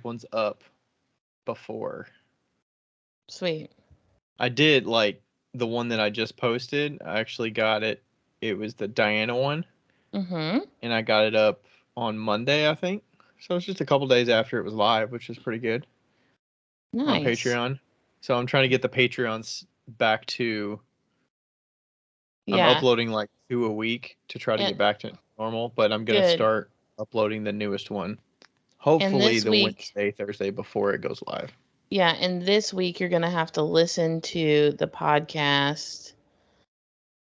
ones up before. Sweet. I did, like, the one that I just posted. I actually got it. It was the Diana one. Mm-hmm. And I got it up on Monday, I think. So it's just a couple days after it was live, which is pretty good. On Nice. Patreon. So I'm trying to get the Patreons back to... I'm Yeah. uploading like 2 a week to try to get back to normal, but I'm going to Good. start uploading the newest one. Hopefully this the week- Wednesday, Thursday before it goes live. Yeah, and this week you're going to have to listen to the podcast,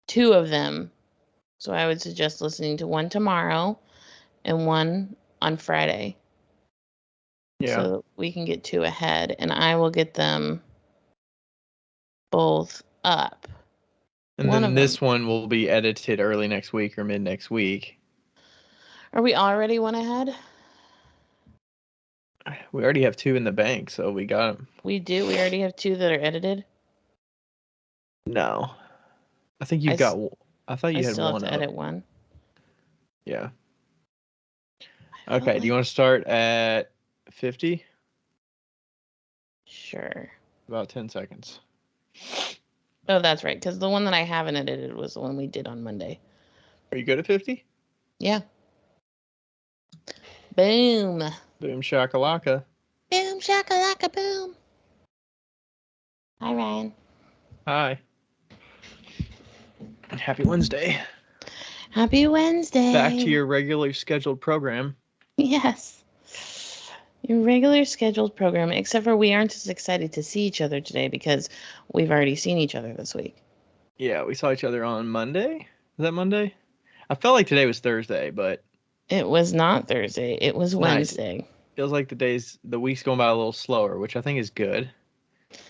2 of them. So I would suggest listening to one tomorrow and one on Friday. Yeah. So we can get 2 ahead, and I will get them both up. And One then of this them. one will be edited early next week or mid next week. Are we already one ahead? We already have 2 in the bank, so we got them. We do? We already have 2 that are edited? No. I think you've got... I thought you had still one have to up. edit one. Yeah. Okay, do you want to start at 50? Sure. About 10 seconds. Oh, that's right, because the one that I haven't edited was the one we did on Monday. Are you good at 50? Yeah. Boom. Boom shakalaka. Boom shakalaka boom. Hi, Ryan. Hi. Happy Wednesday. Happy Wednesday. Back to your regularly scheduled program. Yes. Your regular scheduled program, except for we aren't as excited to see each other today because we've already seen each other this week. Yeah, we saw each other on Monday. Is that Monday? I felt like today was Thursday, but... It was not Thursday. It was Wednesday. Nice. Feels like the week's going by a little slower, which I think is good.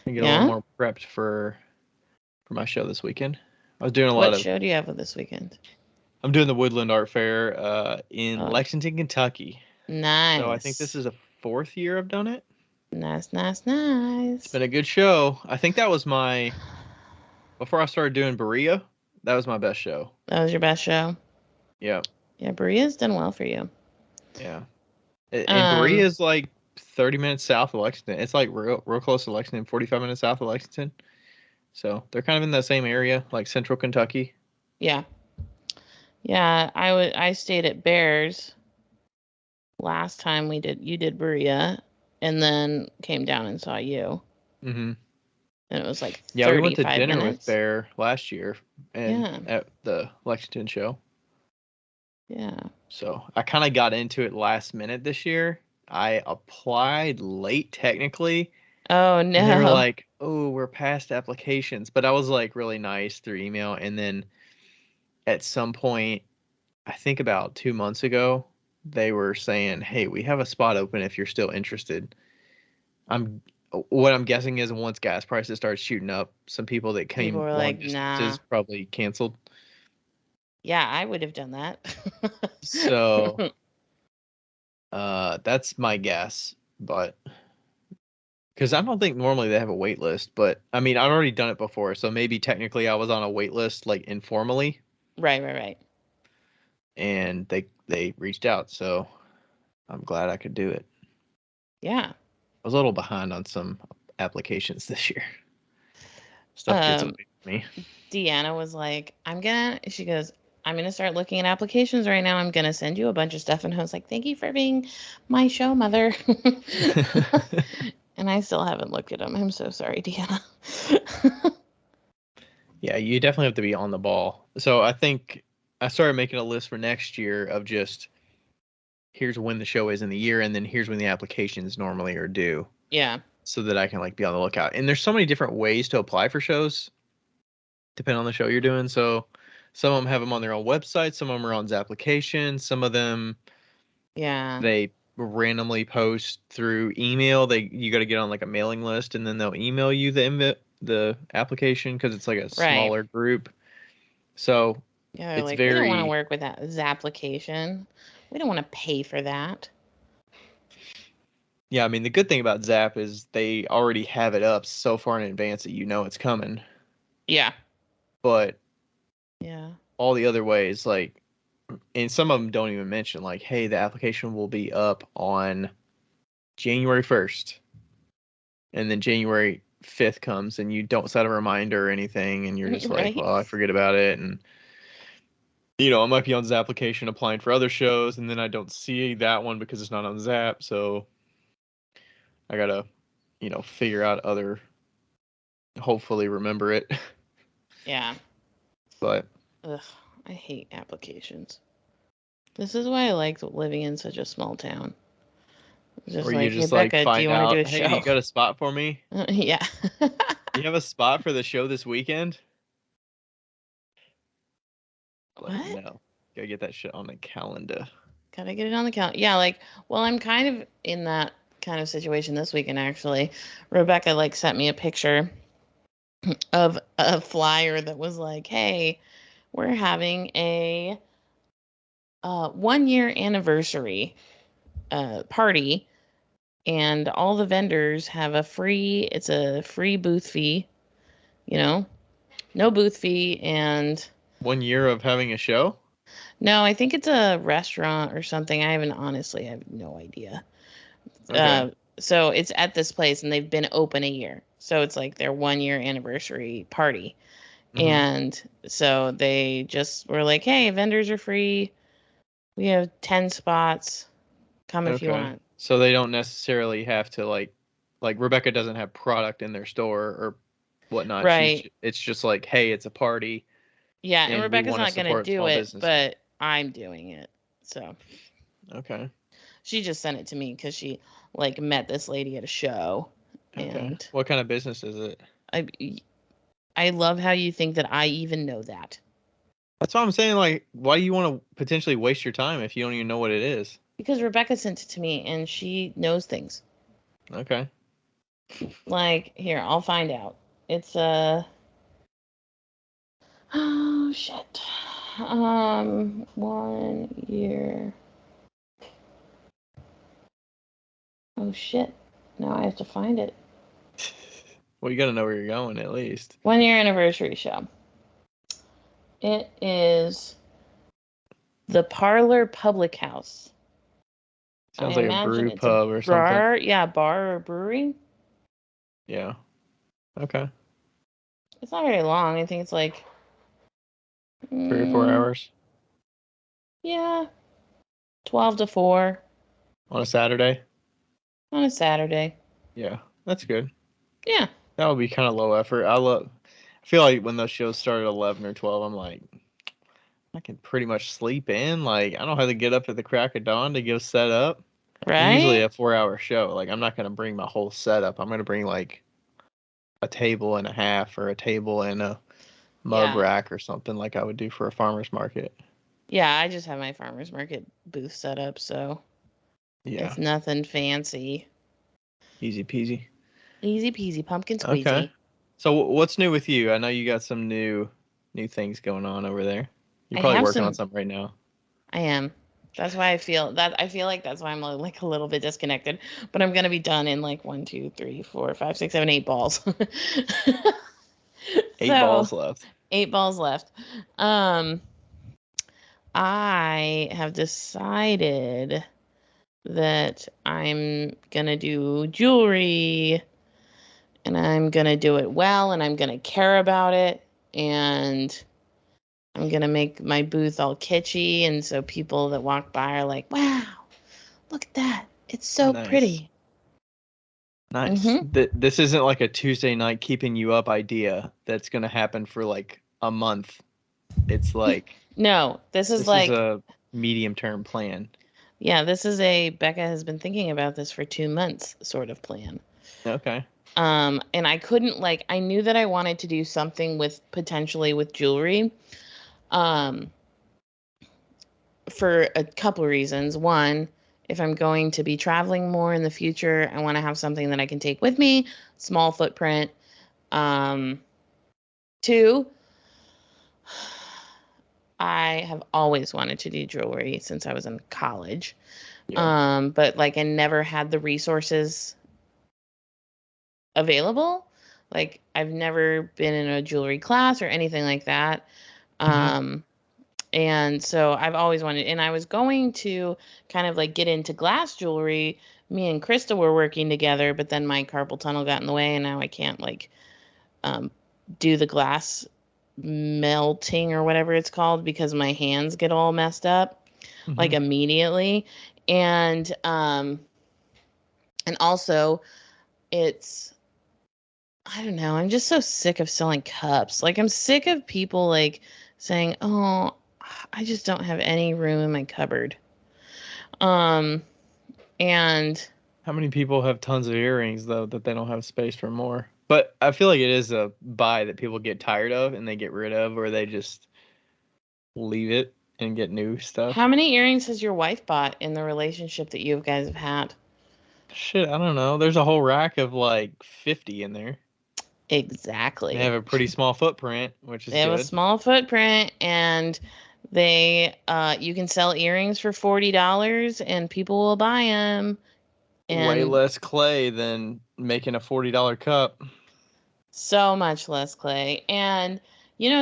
I get a little more prepped for my show this weekend. I was doing a lot of... What show do you have this weekend? I'm doing the Woodland Art Fair in Lexington, Kentucky. Nice. So I think this is the 4th year I've done it. Nice. It's been a good show. I think that was before I started doing Berea, that was my best show. That was your best show? Yeah. Yeah, Berea's done well for you. Yeah. And Berea is like 30 minutes south of Lexington. It's like real close to Lexington, 45 minutes south of Lexington. So they're kind of in the same area, like central Kentucky. Yeah. Yeah, I stayed at Bears last time you did Berea, and then came down and saw you. Mm-hmm. And it was like 35 minutes. Yeah, we went to dinner with Bear last year at the Lexington show. Yeah. So I kind of got into it last minute this year. I applied late technically. Oh, no. And they were like, oh, we're past applications. But I was like really nice through email. And then at some point, I think about 2 months ago, they were saying, hey, we have a spot open if you're still interested. What I'm guessing is once gas prices start shooting up, some people that came long like, distances probably canceled. Yeah, I would have done that. So that's my guess. But because I don't think normally they have a wait list, but I mean, I've already done it before, so maybe technically I was on a wait list like informally. Right. And they reached out, so I'm glad I could do it. Yeah. I was a little behind on some applications this year. Stuff gets away from me. Deanna was like, she goes, I'm going to start looking at applications right now. I'm going to send you a bunch of stuff. And I was like, thank you for being my show mother. And I still haven't looked at them. I'm so sorry, Deanna. Yeah, you definitely have to be on the ball. So I think I started making a list for next year of just here's when the show is in the year, and then here's when the applications normally are due. Yeah. So that I can like be on the lookout. And there's so many different ways to apply for shows, depending on the show you're doing. So some of them have them on their own website. Some of them are on Zapplication. Some of them, they randomly post through email. You got to get on like a mailing list, and then they'll email you the application because it's like a smaller group. So yeah, it's like, we don't want to work with that Zapplication. We don't want to pay for that. Yeah, I mean, the good thing about Zap is they already have it up so far in advance that you know it's coming. Yeah. But yeah, all the other ways, like, and some of them don't even mention, like, hey, the application will be up on January 1st. And then January 5th comes and you don't set a reminder or anything. And you're just like, Right? well, I forget about it. And, you know, I might be on Zap application applying for other shows. And then I don't see that one because it's not on Zap. So I got to, you know, figure out other, hopefully remember it. Yeah. But Ugh, I hate applications. This is why I like living in such a small town. Just or you like, hey, just like Becca, do you find want to do a out, hey, show? you got a spot for me? Yeah. You have a spot for the show this weekend? Like, What? no. Gotta get that shit on the calendar. Gotta get it on the calendar. Yeah, like, well, I'm kind of in that kind of situation this weekend, actually. Rebecca, like, sent me a picture of a flyer that was like, hey, we're having a 1 year anniversary party, and all the vendors have it's a free booth fee, you know, no booth fee. And 1 year of having a show? no, I think it's a restaurant or something. I have no idea. Okay. So it's at this place and they've been open a year. So it's like their 1 year anniversary party. Mm-hmm. And so they just were like, hey, vendors are free. We have 10 spots. Come if you Okay. want. So they don't necessarily have to like Rebecca doesn't have product in their store or whatnot. Right. It's just like, hey, it's a party Yeah. And and we Rebecca's want to not going to support do small it, businesses. but I'm doing it. So Okay. she just sent it to me because she like met this lady at a show. Okay. And What kind of business is it? I, I love how you think that I even know that. That's what I'm saying. Like, why do you want to potentially waste your time if you don't even know what it is? Because Rebecca sent it to me and she knows things. Okay. Like, here, I'll find out. It's oh shit. 1 year. Oh shit. Now I have to find it. Well, you got to know where you're going at least. 1 year anniversary show. It is the Parlor Public House. I Sounds like a imagine brew it's a pub or something. bar. Yeah, bar or brewery. Yeah. Okay. It's not very long. I think it's like 3 or 4 hours yeah, 12 to 4 on a Saturday. on a Saturday. Yeah, that's good. Yeah. That would be kind of low effort. I feel like when those shows start at 11 or 12, I'm like, I can pretty much sleep in. Like, I don't have to get up at the crack of dawn to go set up. And usually Right? a 4 hour show. Like, I'm not gonna bring my whole setup. I'm gonna bring like a table and a half or a table and a mug Yeah. rack or something like I would do for a farmer's market. Yeah, I just have my farmer's market booth set up, so Yeah, it's nothing fancy. easy peasy. Easy peasy, pumpkin Okay. squeezy. So what's new with you? I know you got some new things going on over there. You're I probably have working on some. something right now. I am. That's why I feel like that's why I'm like a little bit disconnected. But I'm gonna be done in like 1, 2, 3, 4, 5, 6, 7, 8 balls. 8 So balls left. 8 balls left. Um, I have decided that I'm gonna do jewelry and I'm gonna do it well and I'm gonna care about it and I'm gonna make my booth all kitschy and so people that walk by are like, wow, look at that. It's so Nice. pretty. Nice. Mm-hmm. This isn't like a Tuesday night keeping you up idea that's going to happen for like a month. It's like No, this is this is like, a medium term plan. yeah, this is a Becca has been thinking about this for 2 months sort of plan. Okay. And I couldn't like I knew that I wanted to do something with potentially with jewelry. Um, for a couple of reasons. One, if I'm going to be traveling more in the future, I want to have something that I can take with me, small footprint. Um, two, I have always wanted to do jewelry since I was in college. Yeah. But like I never had the resources available. Like I've never been in a jewelry class or anything like that. Hmm. Um, and so I've always wanted, and I was going to kind of like get into glass jewelry, me and Krista were working together, but then my carpal tunnel got in the way, and now I can't like do the glass melting or whatever it's called because my hands get all messed up like immediately. And also it's, I don't know, I'm just so sick of selling cups. Like I'm sick of people like saying, "Oh, I just don't have any room in my cupboard." And How many people have tons of earrings though that they don't have space for more? But I feel like it is a buy that people get tired of and they get rid of, or they just leave it and get new stuff. how many earrings has your wife bought in the relationship that you guys have had? Shit, I don't know. There's a whole rack of like 50 in there. They Exactly. have a pretty small footprint, which is They have a good. small footprint, and they you can sell earrings for $40 and people will buy them. Way And less clay than making a $40 cup. so much less clay. And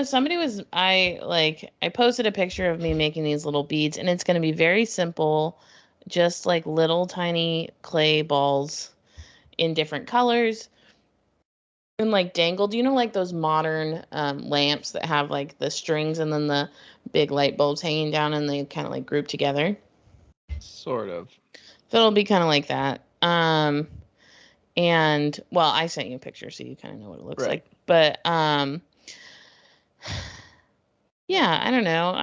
somebody was I posted a picture of me making these little beads, and it's going to be very simple, just like little tiny clay balls in different colors and like dangled, like those modern lamps that have like the strings and then the big light bulbs hanging down and they kind of like group together. Sort of. So it'll be kind of like that. And well, I sent you a picture so you kind of know what it looks Right. like. But yeah, I don't know.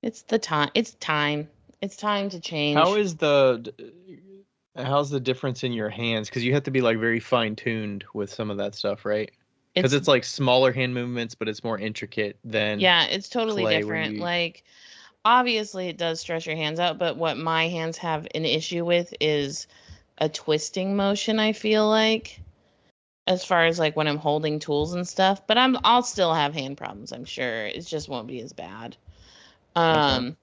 It's the time. It's time. It's time to change. How's the difference in your hands? Because you have to be like very fine tuned with some of that stuff, right? Because It's it's like smaller hand movements, but it's more intricate than Yeah, it's totally clay where different. you. Like obviously it does stretch your hands out, but what my hands have an issue with is a twisting motion, I feel like, as far as like when I'm holding tools and stuff, but I'll still have hand problems, I'm sure. It just won't be as bad. Okay.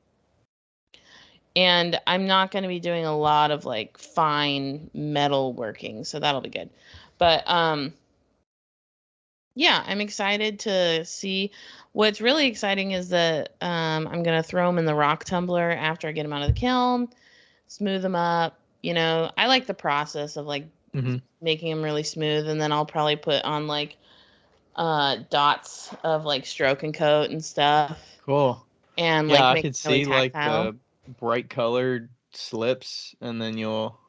And I'm not going to be doing a lot of like fine metal working, so that'll be good. But yeah, I'm excited to see. What's really exciting is that I'm going to throw them in the rock tumbler after I get them out of the kiln, smooth them up. I like the process of like Mm-hmm. making them really smooth, and then I'll probably put on like dots of like stroke and coat and stuff, Cool. and Yeah, like I make could it really see like tactile. the bright colored slips, and then you'll.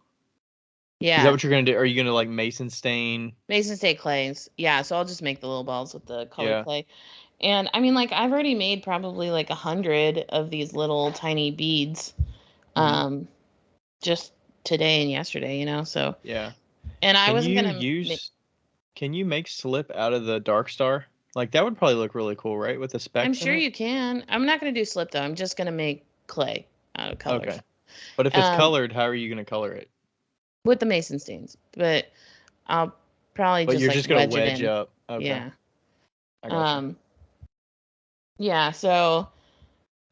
Is that Yeah, what you're gonna do? Are you gonna like mason stain? Mason State clays. Yeah, so I'll just make the little balls with the colored Yeah. clay. And I mean, like I've already made probably like 100 of these little tiny beads, Mm-hmm. um, just today and yesterday. So. Yeah. And I Can wasn't you gonna. use? Can you make slip out of the dark star? Like that would probably look really cool, right? With the I'm specks in sure it. you can. I'm not gonna do slip though. I'm just gonna make clay out of Okay. colors. But if it's Um, colored, how are you gonna color it? with the mason stains, but I'll probably But just you're like just gonna wedge it wedge in. up. Okay. Yeah. I gotcha. Um. Yeah. So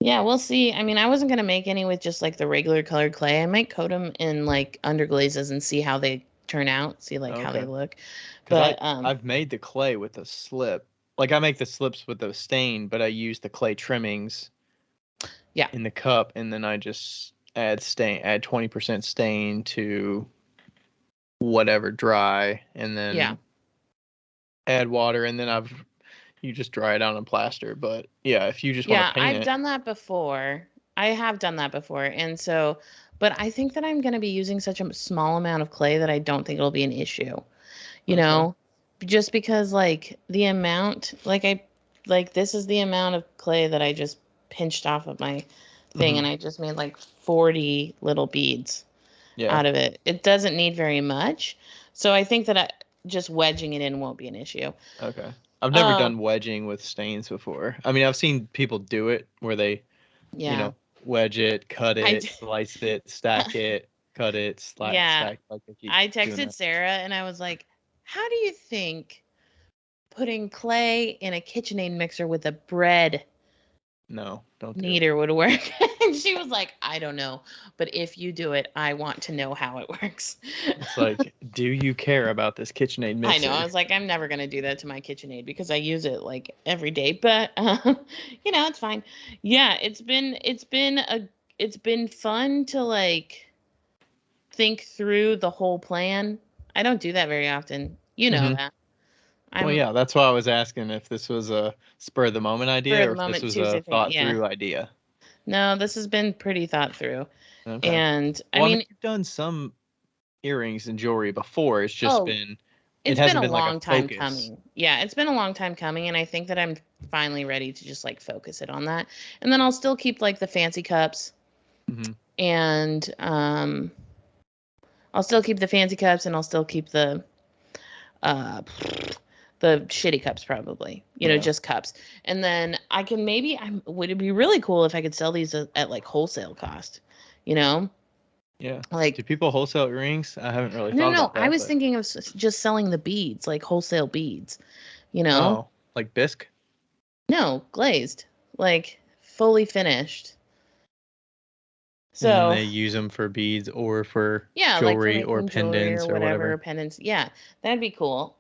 yeah, we'll see. I mean, I wasn't gonna make any with just like the regular colored clay. I might coat them in like underglazes and see how they turn out. See like how they Okay. look. Because But I've made the clay with a slip. Like I make the slips with the stain, but I use the clay trimmings yeah. in the cup, and then I just add 20% stain to whatever dry, and Yeah. then add water, and then you just dry it out in plaster. But yeah, if you just want Yeah, to paint I've it, done that before. I have done that before. And so, but I think that I'm going to be using such a small amount of clay that I don't think it'll be an issue. You okay. know, just because like the amount, like this is the amount of clay that I just pinched off of my thing Hmm. and I just made like 40 little beads Yeah. out of it. It doesn't need very much. So I think that just wedging it in won't be an issue. Okay. I've never Um, done wedging with stains before. I mean, I've seen people do it where they, you yeah. know, wedge it, cut I it, d- slice it, stack it, cut it, yeah, stack. Like they keep I doing texted that. Sarah and I was like, "How do you think putting clay in a KitchenAid mixer with a bread No, don't do it. kneader would work?" And she was like, "I don't know, but if you do it, I want to know how it works." It's like, do you care about this KitchenAid I know. I mixer? was like, I'm never gonna do that to my KitchenAid because I use it like every day. But it's fine. Yeah, it's been fun to like think through the whole plan. I don't do that very often. You know that. Well, yeah, that's why I was asking if this was a spur of the moment idea or if this was a thought through idea. No, this has been pretty thought through. Okay. And well, I mean, you've done some earrings and jewelry before. It's just it's been a long time coming. Yeah, it's been a long time coming, and I think that I'm finally ready to just like focus it on that. And then I'll still keep like the fancy cups. And I'll still keep the fancy cups, and I'll still keep the shitty cups probably, just cups. And then I can would it be really cool if I could sell these at like wholesale cost, Yeah. Like, do people wholesale earrings? I haven't really thought about that. I was thinking of just selling the beads, like wholesale beads, Oh, like bisque? No, glazed, like fully finished. So and then they use them for beads or for jewelry or pendants or whatever. Pendants. Yeah, that'd be cool.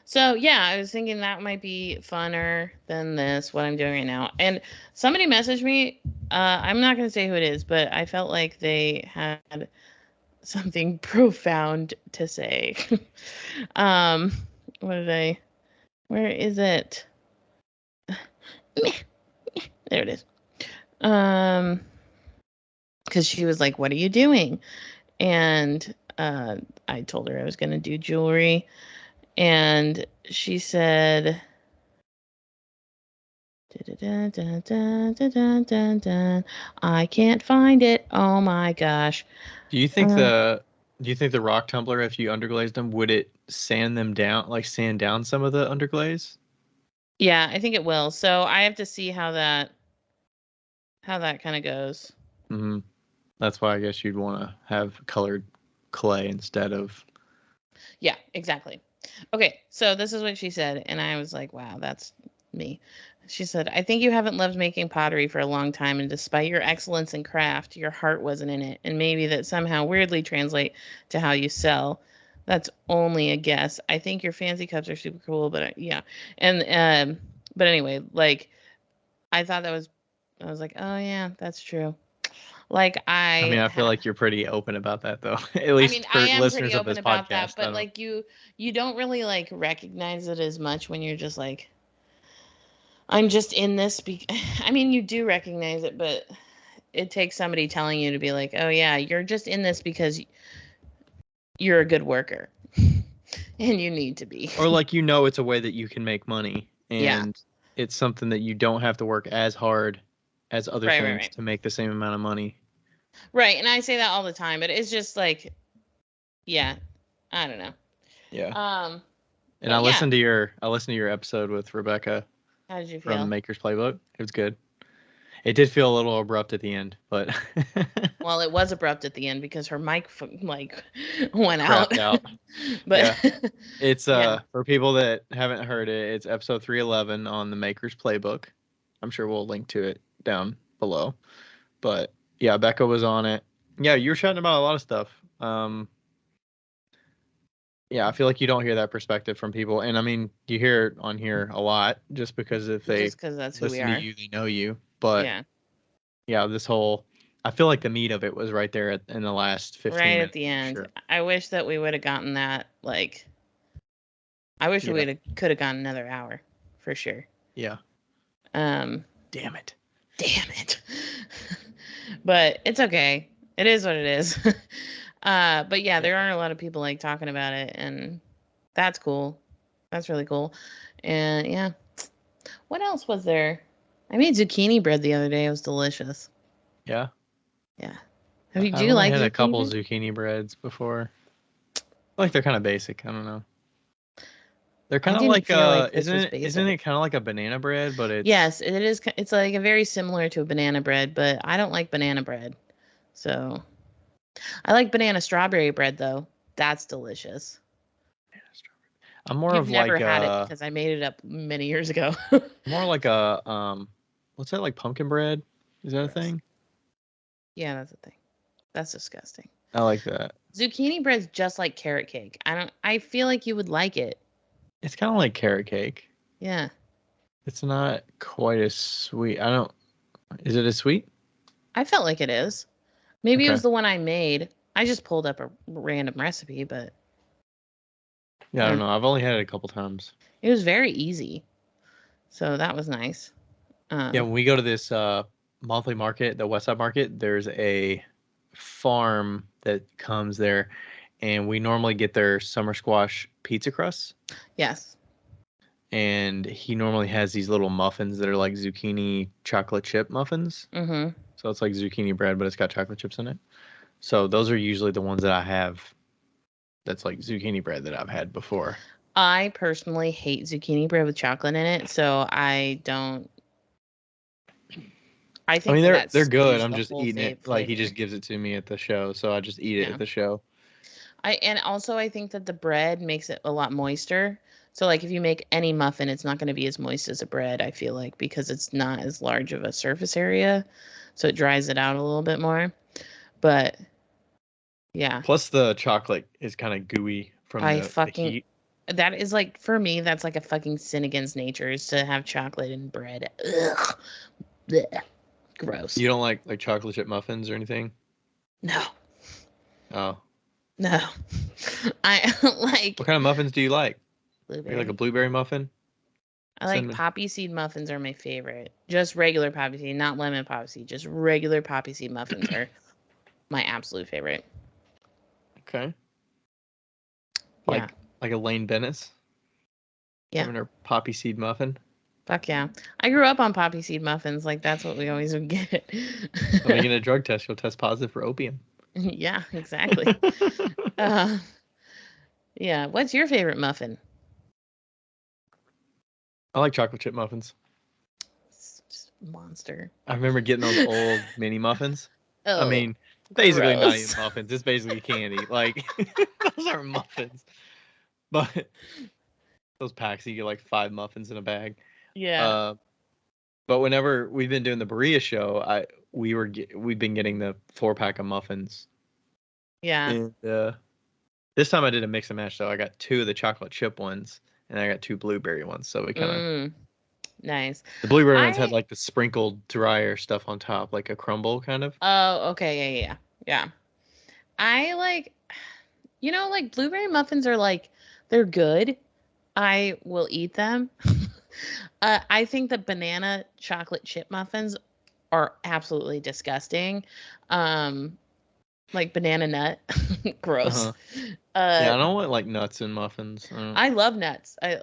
So yeah, I was thinking that might be funner than what I'm doing right now. And somebody messaged me. I'm not going to say who it is, but I felt like they had something profound to say. Where is it? There it is. Because she was like, "What are you doing?" And I told her I was going to do jewelry. And she said, I can't find it. Oh my gosh. Do you think the rock tumbler, if you underglazed them, would it sand them down, like sand down some of the underglaze? Yeah, I think it will. So I have to see how that kind of goes. That's why I guess you'd want to have colored clay instead of. Yeah, exactly. Okay, so this is what she said, and I was like, wow, that's me. She said, I think you haven't loved making pottery for a long time, and despite your excellence in craft, your heart wasn't in it, and maybe that somehow weirdly translate to how you sell. That's only a guess. I think your fancy cups are super cool, but yeah. And but anyway, like I thought I was like, oh yeah, that's true. Like I mean, I feel like you're pretty open about that, though. At least for listeners of this podcast. But like you don't really like recognize it as much when you're just like, I'm just in this. I mean, you do recognize it, but it takes somebody telling you to be like, oh yeah, you're just in this because you're a good worker, and you need to be. Or like it's a way that you can make money, and it's something that you don't have to work as hard as other things to make the same amount of money. Right, and I say that all the time, but it's just like, yeah, I don't know. Yeah. And I listened to your episode with Rebecca. How did you feel? From Maker's Playbook. It was good. It did feel a little abrupt at the end, but. Well, it was abrupt at the end because her mic went out. But it's for people that haven't heard it, it's episode 311 on the Maker's Playbook. I'm sure we'll link to it down below. But yeah, Becca was on it. Yeah, you were chatting about a lot of stuff. Yeah, I feel like you don't hear that perspective from people, and I mean, you hear it on here a lot, just because if they that's listen to you, they know you. But yeah, this whole, I feel like the meat of it was right there in the last 15 minutes. Right at the end. Sure. I wish that we would have gotten that. Like, I wish we could have gotten another hour, for sure. Yeah. Damn it. But it's okay. It is what it is. But yeah, there are a lot of people like talking about it, and that's cool. That's really cool. And yeah, what else was there? I made zucchini bread the other day. It was delicious. Yeah. Yeah. Do you like? I had a couple zucchini breads before. Like they're kind of basic. I don't know. They're kind of like isn't it kind of like a banana bread? But it's yes, it is. It's like a very similar to a banana bread, but I don't like banana bread, so. I like banana strawberry bread though. That's delicious. I'm more of like never had it because I made it up many years ago. More like a what's that, like pumpkin bread? Is that a thing? Yeah, that's a thing. That's disgusting. I like that. Zucchini bread's just like carrot cake. I feel like you would like it. It's kind of like carrot cake. Yeah. It's not quite as sweet. Is it as sweet? I felt like it is. Maybe it was the one I made. I just pulled up a random recipe, but Yeah, I don't know. I've only had it a couple times. it was very easy. So that was nice. Yeah, when we go to this monthly market, the Westside Market, there's a farm that comes there, and we normally get their summer squash pizza crusts. Yes. And he normally has these little muffins that are like zucchini chocolate chip muffins. Mm-hmm. So it's like zucchini bread, but it's got chocolate chips in it. So those are usually the ones that I have. That's like zucchini bread that I've had before. I personally hate zucchini bread with chocolate in it, so I don't. I think They're good. I'm the just whole eating it like he just gives it to me at the show, so I just eat it at the show. And also I think that the bread makes it a lot moister. So like if you make any muffin, it's not going to be as moist as a bread, I feel like, because it's not as large of a surface area. So it dries it out a little bit more. But yeah. Plus the chocolate is kind of gooey from the heat. That is like, for me, that's like a fucking sin against nature, is to have chocolate in bread. Ugh. Blech. Gross. You don't like chocolate chip muffins or anything? No. Oh. No. I like. What kind of muffins do you like? Blueberry. You like a blueberry muffin? I like poppy seed muffins are my favorite. Just regular poppy seed, not lemon poppy seed. Just regular poppy seed muffins are my absolute favorite. Okay. Yeah. Like a Lane Bennett's? Yeah. Having her poppy seed muffin? Fuck yeah. I grew up on poppy seed muffins. Like, that's what we always would get. When you get a drug test, you'll test positive for opium. Yeah, exactly. Yeah. What's your favorite muffin? I like chocolate chip muffins. It's just a monster. I remember getting those old mini muffins. Oh, I mean, basically not gross. even muffins. It's basically candy. Like, those aren't muffins. But those packs, you get like 5 muffins in a bag. Yeah. But whenever we've been doing the Berea show, we've been getting the 4-pack of muffins. Yeah. And this time I did a mix and match, though. I got 2 of the chocolate chip ones, and I got 2 blueberry ones. So we kind of nice. The blueberry ones had like the sprinkled drier stuff on top, like a crumble kind of. Oh, okay, yeah. I like, like blueberry muffins are like, they're good. I will eat them. I think the banana chocolate chip muffins are absolutely disgusting. Like banana nut, gross. Yeah, I don't want like nuts in muffins. I love nuts. I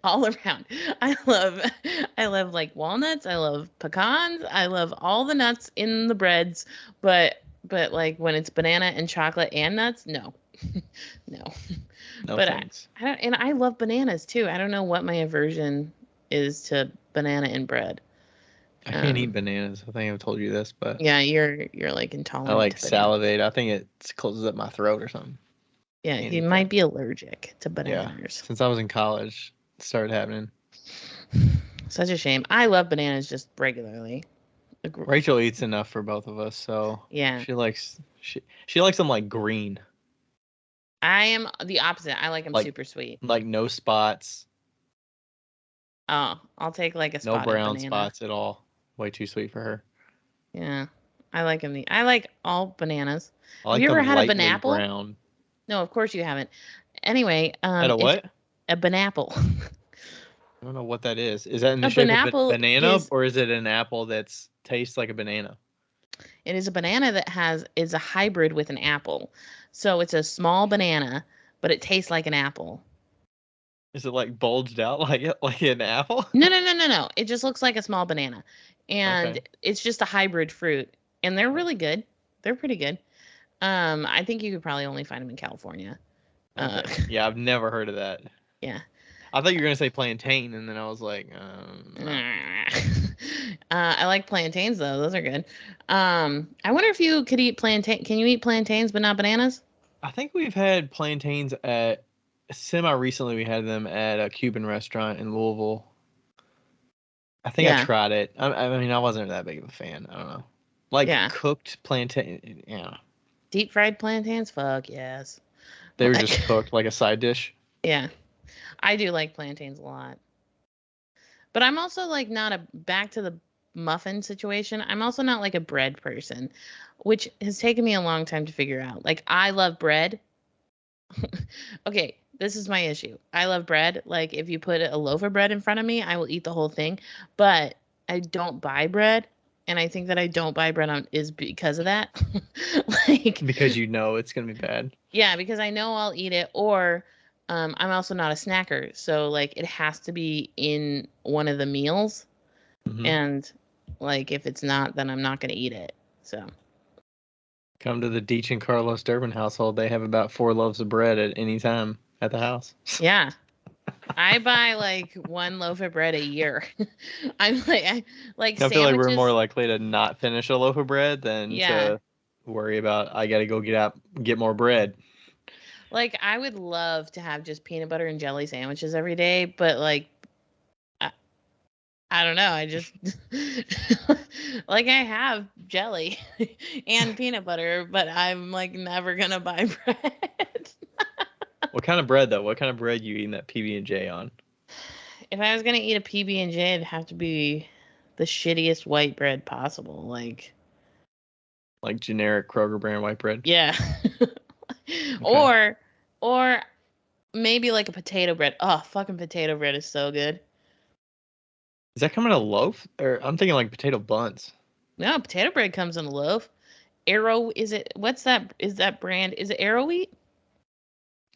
all around. I love like walnuts. I love pecans. I love all the nuts in the breads, but like when it's banana and chocolate and nuts, no. No. But thanks. I don't, and I love bananas too. I don't know what my aversion is to banana in bread. I can't eat bananas. I think I've told you this, but yeah, you're like intolerant. I like to banana. salivate. I think it closes up my throat or something. Yeah, he might be allergic to bananas. Yeah, since I was in college, it started happening. Such a shame. I love bananas just regularly. Rachel eats enough for both of us, so yeah, she likes them like green. I am the opposite. I like them like, super sweet. Like no spots. Oh, I'll take like a spot. No brown spots at all. Way too sweet for her. Yeah, I like them. I like all bananas. Have you ever had a banapple? Brown. No, of course you haven't. Anyway, had a what? A banapple. I don't know what that is. Is that in the shape of a banana, or is it an apple that tastes like a banana? It is a banana that is a hybrid with an apple. So it's a small banana, but it tastes like an apple. Is it like bulged out like an apple? No. It just looks like a small banana. And it's just a hybrid fruit. And they're really good. They're pretty good. I think you could probably only find them in California. Okay. Yeah, I've never heard of that. Yeah. I thought you were going to say plantain, and then I was like, I like plantains, though. Those are good. I wonder if you could eat plantain. Can you eat plantains but not bananas? I think we've had plantains at semi-recently. We had them at a Cuban restaurant in Louisville. I think I tried it. I mean, I wasn't that big of a fan. I don't know. Like cooked plantain. Yeah. Deep fried plantains? Fuck yes. They were just cooked like a side dish. Yeah. I do like plantains a lot. But I'm also like not a back to the muffin situation. I'm also not like a bread person, which has taken me a long time to figure out. Like, I love bread. Okay, this is my issue. I love bread. Like, if you put a loaf of bread in front of me, I will eat the whole thing. But I don't buy bread, and I think that I don't buy bread on is because of that. Like, Because you know it's gonna be bad. yeah, because I know I'll eat it, or I'm also not a snacker, so like it has to be in one of the meals, Mm-hmm. and like if it's not, then I'm not gonna eat it. So Come to the Deech and Carlos Durbin household. They have about 4 loaves of bread at any time at the house. yeah, I buy like one loaf of bread a year. I'm like I feel like we're more sandwiches. likely to not finish a loaf of bread than Yeah, to worry about I got to go get more bread. like I would love to have just peanut butter and jelly sandwiches every day, but like I don't know. I just like I have jelly and peanut butter, but I'm like never gonna buy bread. What kind of bread though? What kind of bread you eating that PB&J on? If I was gonna eat a PB&J, it'd have to be the shittiest white bread possible. Like, Like generic Kroger brand white bread? yeah, Okay. or maybe like a potato bread. Oh, fucking potato bread is so good. Is that coming in a loaf? Or I'm thinking like potato buns. No, potato bread comes in a loaf. Arrow, is it? What's that? Is that brand? Is it Arrow Wheat?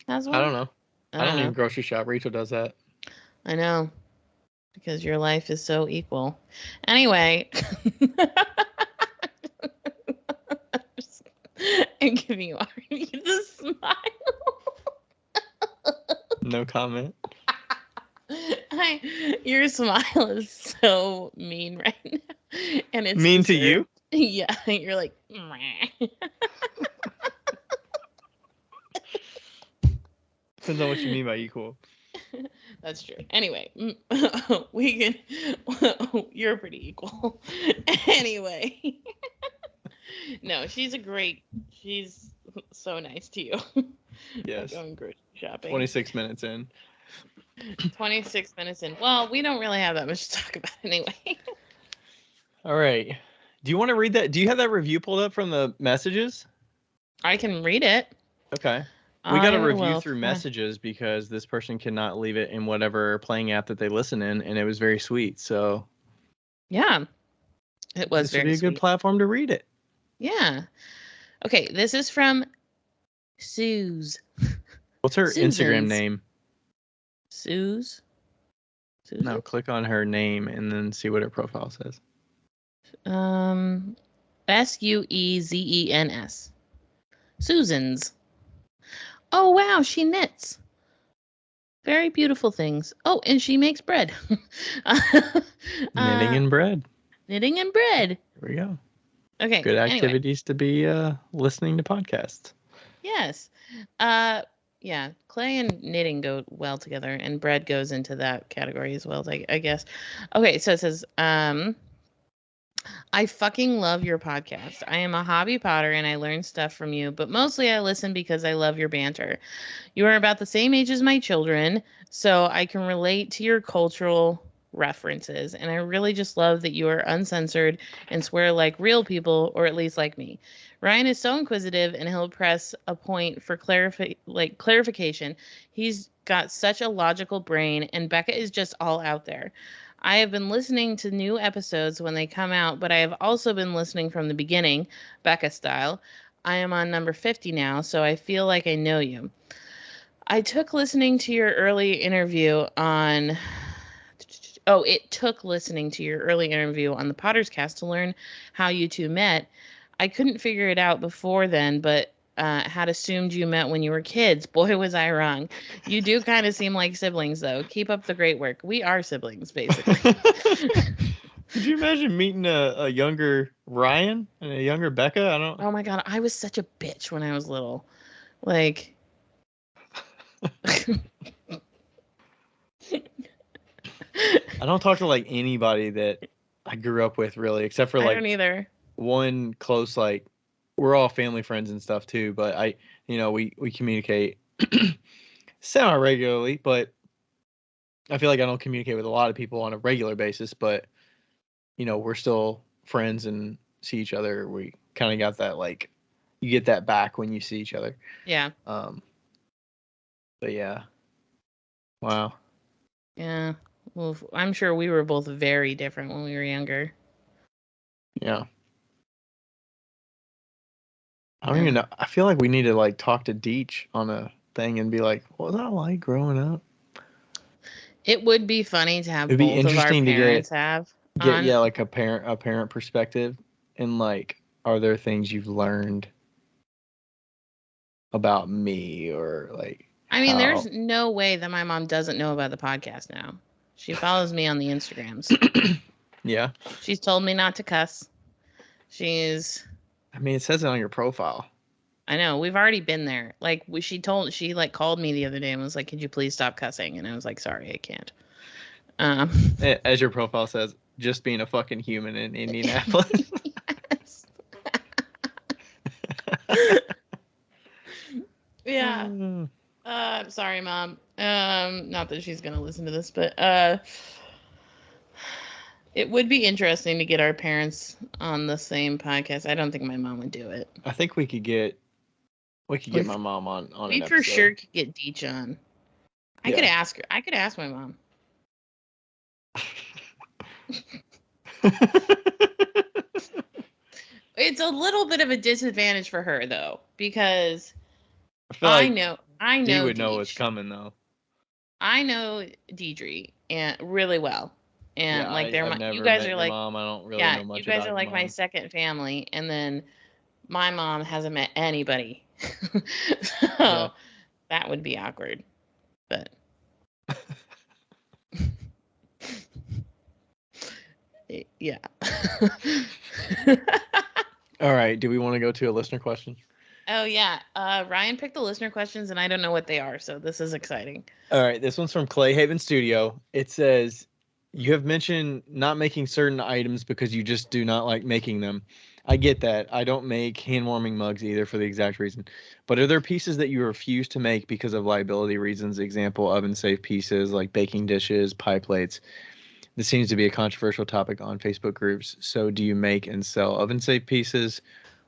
Has I one? don't know. I I don't don't even know. grocery shop. Rachel does that. I know. Because your life is so equal. Anyway, I'm giving you already the smile. No comment. Your smile is so mean right now, and it's Mean to you? deserved. Yeah, you're like, meh. Depends on what you mean by equal. That's true. Anyway, we can. You're pretty equal. Anyway, no, she's so nice to you. We're Yes. going grocery shopping. 26 minutes in. 26 minutes in. Well, we don't really have that much to talk about anyway. All right. Do you want to read that? Do you have that review pulled up from the messages? I can read it. Okay. We got a I review will. through messages because this person cannot leave it in whatever playing app that they listen in, and it was very sweet. So Yeah, it was this would be very a good sweet. platform to read it. Yeah. Okay, this is from Suze. What's her Instagram Susan's. name? Suze? No, Susan? click on her name and then see what her profile says. Suezens. Susan's. Oh, wow, she knits. Very beautiful things. Oh, and she makes bread. Knitting and bread. Knitting and bread. There we go. Okay, Good anyway. activities to be listening to podcasts. Yes. Yeah, clay and knitting go well together, and bread goes into that category as well, I guess. Okay, so it says, I fucking love your podcast. I am a hobby potter and I learn stuff from you, but mostly I listen because I love your banter. You are about the same age as my children, so I can relate to your cultural references, and I really just love that you are uncensored and swear like real people, or at least like me. Ryan is so inquisitive and he'll press a point for clarification. He's got such a logical brain, and Becca is just all out there. I have been listening to new episodes when they come out, but I have also been listening from the beginning, Becca style. I am on number 50 now, so I feel like I know you. I took listening to your early interview on. Oh, it took listening to your early interview on the Potter's Cast to learn how you two met. I couldn't figure it out before then, but had assumed you met when you were kids. Boy, was I wrong. You do kind of seem like siblings, though. Keep up the great work. We are siblings, basically. Could you imagine meeting a younger Ryan and a younger Becca? I don't. Oh my God, I was such a bitch when I was little. Like, I don't talk to like anybody that I grew up with really, except for I like don't either. one close like we're all family friends and stuff too. But we communicate semi regularly, but I feel like I don't communicate with a lot of people on a regular basis. But we're still friends and see each other. We kind of got that, like, you get that back when you see each other. Yeah. But yeah. Wow. Yeah. Well, I'm sure we were both very different when we were younger. Yeah. I don't even know. I feel like we need to like talk to Deech on a thing and be like, what was that like growing up? It would be funny to have It'd be both of our interesting to parents have get on. like a parent perspective, and like, are there things you've learned about me, or like I mean, there's how? no way that my mom doesn't know about the podcast now. She follows me on the Instagrams. Yeah. She's told me not to cuss. I mean, it says it on your profile. I know, we've already been there. Like, she like called me the other day and was like, could you please stop cussing? And I was like, sorry, I can't. As your profile says, just being a fucking human in Indianapolis. Yes. Yeah. I'm sorry, Mom. Not that she's gonna listen to this, but it would be interesting to get our parents on the same podcast. I don't think my mom would do it. I think we could get my mom on We an for episode. sure could get Deech on. I could ask her. I could ask my mom. It's a little bit of a disadvantage for her though, because I know Dee would Deech. know what's coming though. I know Deidre and really well, and Yeah, like I've never you guys met are your like, mom. I don't really yeah, know much you guys about are your like my mom. second family, and then my mom hasn't met anybody, so Yeah. that would be awkward, but yeah. All right. Do we want to go to a listener question? Oh yeah, Ryan picked the listener questions, and I don't know what they are, so this is exciting. All right. This one's from Clay Haven Studio. It says, you have mentioned not making certain items because you just do not like making them. I get that. I don't make hand warming mugs either for the exact reason. But are there pieces that you refuse to make because of liability reasons? Example, oven safe pieces like baking dishes, pie plates. This seems to be a controversial topic on Facebook groups. So do you make and sell oven safe pieces?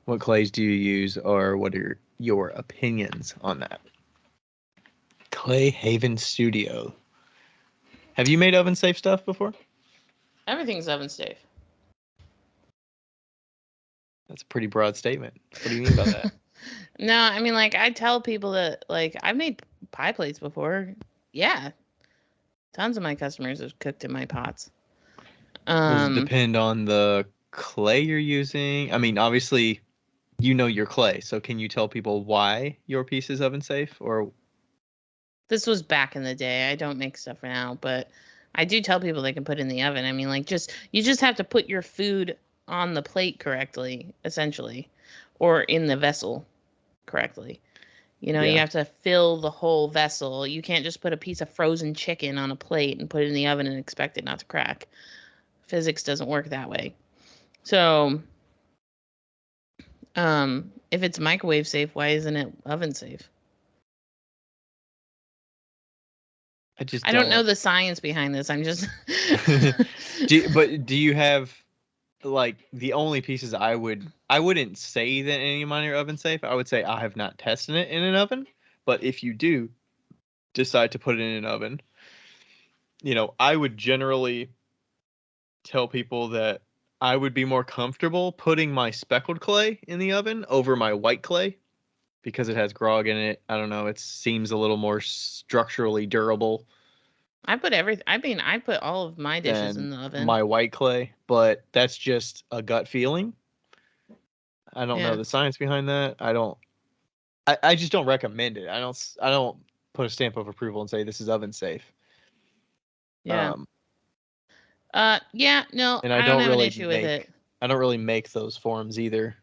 What clays do you use, or what are your opinions on that? Clay Haven Studio. Have you made oven safe stuff before? Everything's oven safe. That's a pretty broad statement. What do you mean by that? No, I mean, like, I tell people that, like, I've made pie plates before. Yeah. Tons of my customers have cooked in my pots. Does it depend on the clay you're using? I mean, obviously, you know your clay. So can you tell people why your piece is oven safe? Or this was back in the day. I don't make stuff now, but I do tell people they can put it in the oven. I mean, like, you just have to put your food on the plate correctly, essentially, or in the vessel correctly. You know, you have to fill the whole vessel. You can't just put a piece of frozen chicken on a plate and put it in the oven and expect it not to crack. Physics doesn't work that way. So, if it's microwave safe, why isn't it oven safe? I don't know the science behind this. I'm just. But do you have, like, the only pieces I wouldn't say that any of mine are oven safe. I would say I have not tested it in an oven. But if you do decide to put it in an oven, I would generally tell people that I would be more comfortable putting my speckled clay in the oven over my white clay because it has grog in it. I don't know. It seems a little more structurally durable. I put all of my dishes in the oven. My white clay, but that's just a gut feeling. I don't know the science behind that. I just don't recommend it. I don't put a stamp of approval and say this is oven safe. Yeah. No, and I don't have an issue with it. I don't really make those forms either.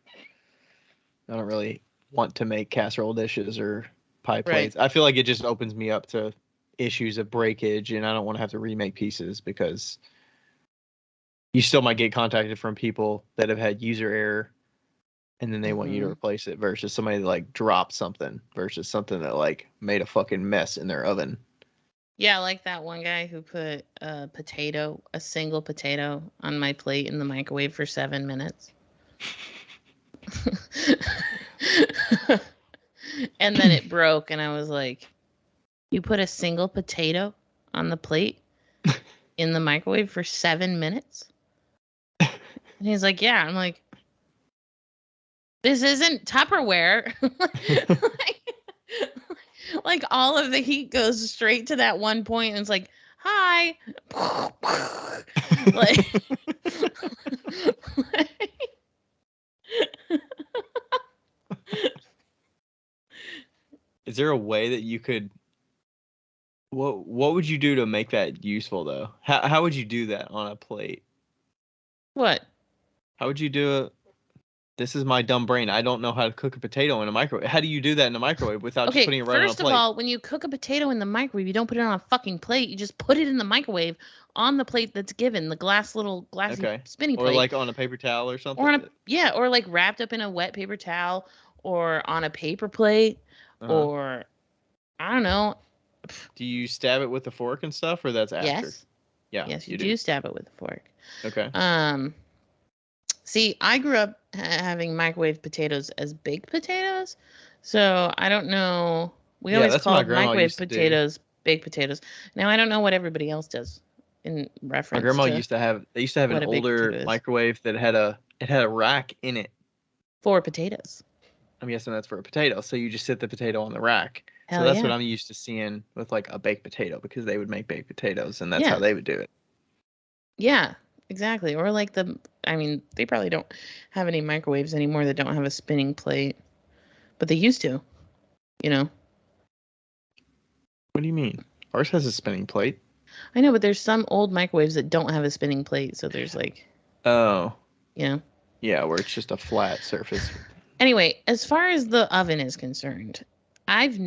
I don't really want to make casserole dishes or pie plates. Right. I feel like it just opens me up to issues of breakage, and I don't want to have to remake pieces because you still might get contacted from people that have had user error, and then they want you to replace it versus somebody that like dropped something versus something that like made a fucking mess in their oven. Yeah, like that one guy who put a single potato on my plate in the microwave for 7 minutes. And then it broke, and I was like, you put a single potato on the plate in the microwave for 7 minutes? And he's like, yeah. I'm like, this isn't Tupperware. like all of the heat goes straight to that one point, and it's like, hi. like, Is there a way that you could? What would you do to make that useful though? How would you do that on a plate? what? How would you do it? This is my dumb brain. I don't know how to cook a potato in a microwave. How do you do that in a microwave without just Okay, putting it right on a first of plate? all, when you cook a potato in the microwave, you don't put it on a fucking plate. You just put it in the microwave on the plate that's given, the little glassy Okay. spinning Or plate. like on a paper towel or something? Or like wrapped up in a wet paper towel, or on a paper plate, or I don't know. Do you stab it with a fork and stuff, or that's after? Yes. Yeah. Yes, you do stab it with a fork. Okay. See, I grew up having microwave potatoes as baked potatoes, so I don't know. We always that's what my called grandma microwave used to do. potatoes baked potatoes. Now I don't know what everybody else does in reference. My grandma to used to have. They used to have an what a baked older potato is. microwave that had a rack in it. For potatoes. I'm guessing that's for a potato. So you just sit the potato on the rack. Hell So that's yeah. what I'm used to seeing with like a baked potato, because they would make baked potatoes and that's Yeah. how they would do it. Yeah, exactly. Or like they probably don't have any microwaves anymore that don't have a spinning plate, but they used to, you know. What do you mean? Ours has a spinning plate. I know, but there's some old microwaves that don't have a spinning plate, so there's like, Oh. yeah. Yeah, where it's just a flat surface. Anyway, as far as the oven is concerned, I've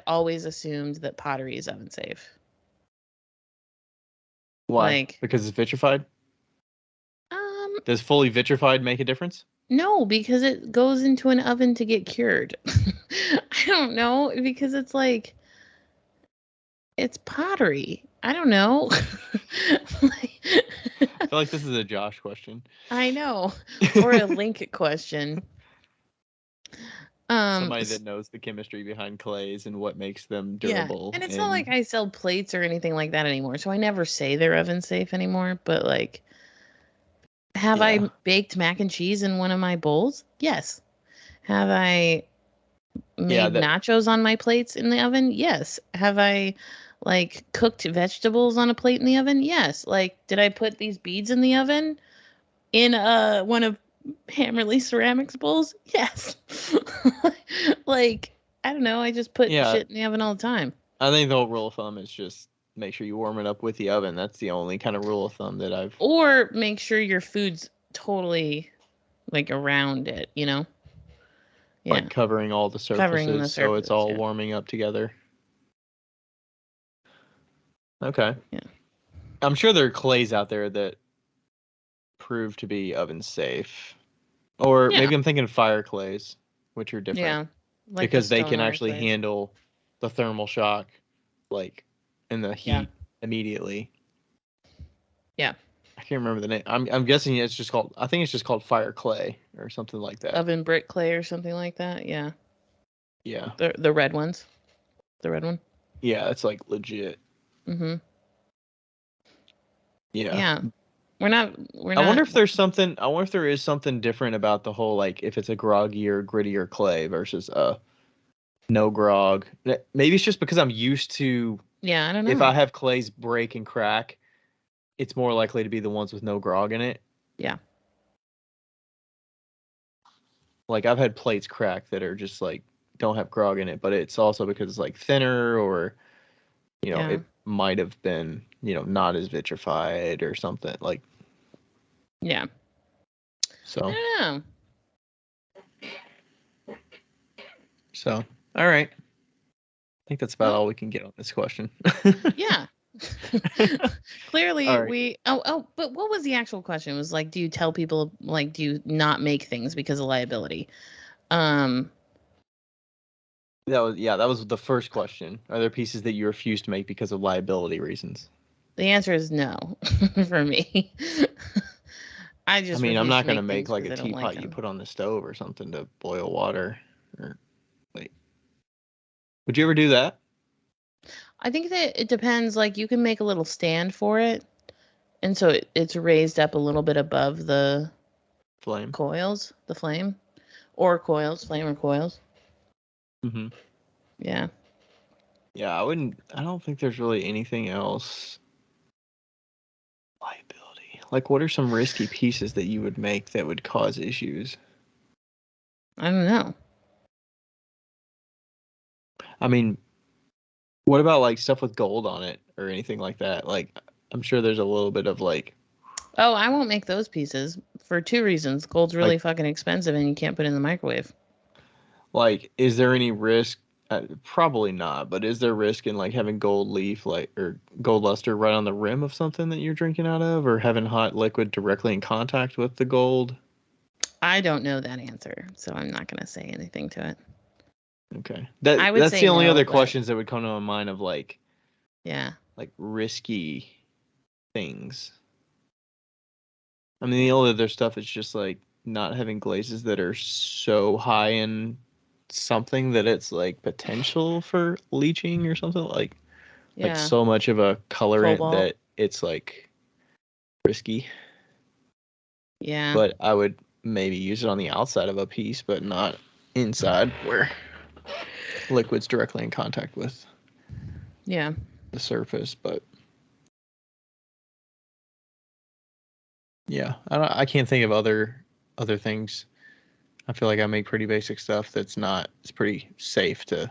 always assumed that pottery is oven safe. Why? Like, because it's vitrified? Does fully vitrified make a difference? No, because it goes into an oven to get cured. I don't know, because it's like, it's pottery. I don't know. I feel like this is a Josh question. I know. Or a Link question. Somebody that knows the chemistry behind clays and what makes them durable. Yeah. And it's not like I sell plates or anything like that anymore, so I never say they're oven safe anymore, but like, have I baked mac and cheese in one of my bowls? Yes. Have I made nachos on my plates in the oven? Yes. Have I like cooked vegetables on a plate in the oven? Yes. Like, did I put these beads in the oven in one of Hammerly Ceramics bowls? Yes. Like, I don't know, I just put shit in the oven all the time. I think the whole rule of thumb is just make sure you warm it up with the oven. That's the only kind of rule of thumb that I've. Or make sure your food's totally like around it, you know? Yeah. Like covering all the surfaces, so it's all warming up together. Okay. Yeah. I'm sure there are clays out there that prove to be oven safe. Or maybe I'm thinking fire clays, which are different. Yeah. Like because they can actually handle the thermal shock, like, and the heat immediately. Yeah. I can't remember the name. I'm guessing it's just called. I think it's just called fire clay or something like that. Oven brick clay or something like that. Yeah. Yeah. The red ones. The red one. Yeah, it's like legit. Mm-hmm. Yeah. Yeah. We're not. I wonder if there's something. I wonder if there is something different about the whole, like, if it's a groggier, grittier clay versus a no grog. Maybe it's just because I'm used to. Yeah, I don't know. If I have clays break and crack, it's more likely to be the ones with no grog in it. Yeah. Like, I've had plates crack that are just like don't have grog in it, but it's also because it's like thinner, or it might have been not as vitrified or something like. Yeah. So. I don't know. So, all right. I think that's about all we can get on this question. Yeah. Clearly we but what was the actual question? It was like, do you tell people, like, do you not make things because of liability? That was the first question. Are there pieces that you refuse to make because of liability reasons? The answer is no for me. I I just mean, I'm refuse not to gonna make make things like because a I don't like teapot you them. put on the stove or something to boil water. Or wait, would you ever do that? I think that it depends. Like you can make a little stand for it, and so it's raised up a little bit above the Flame. coils, the flame, or coils, flame or coils. Mm-hmm. Yeah. Yeah, I wouldn't. I don't think there's really anything else. Liability. Like, what are some risky pieces that you would make that would cause issues? I don't know. I mean, what about like stuff with gold on it or anything like that? Like, I'm sure there's a little bit of Oh, I won't make those pieces for two reasons. Gold's really like, fucking expensive and you can't put it in the microwave. is there any risk? Probably not, but is there risk in like having gold leaf or gold luster right on the rim of something that you're drinking out of, or having hot liquid directly in contact with the gold? I don't know that answer, so I'm not going to say anything to it. Okay, I would that's say the only no, other but questions that would come to my mind of yeah. like risky things. I mean, the only other stuff is just like not having glazes that are so high in something that it's like potential for leaching or something like Yeah. so much of a colorant Cobalt. that it's like risky. Yeah. But I would maybe use it on the outside of a piece, but not inside where liquid's directly in contact with Yeah. the surface. But yeah, I can't think of other things. I feel like I make pretty basic stuff it's pretty safe to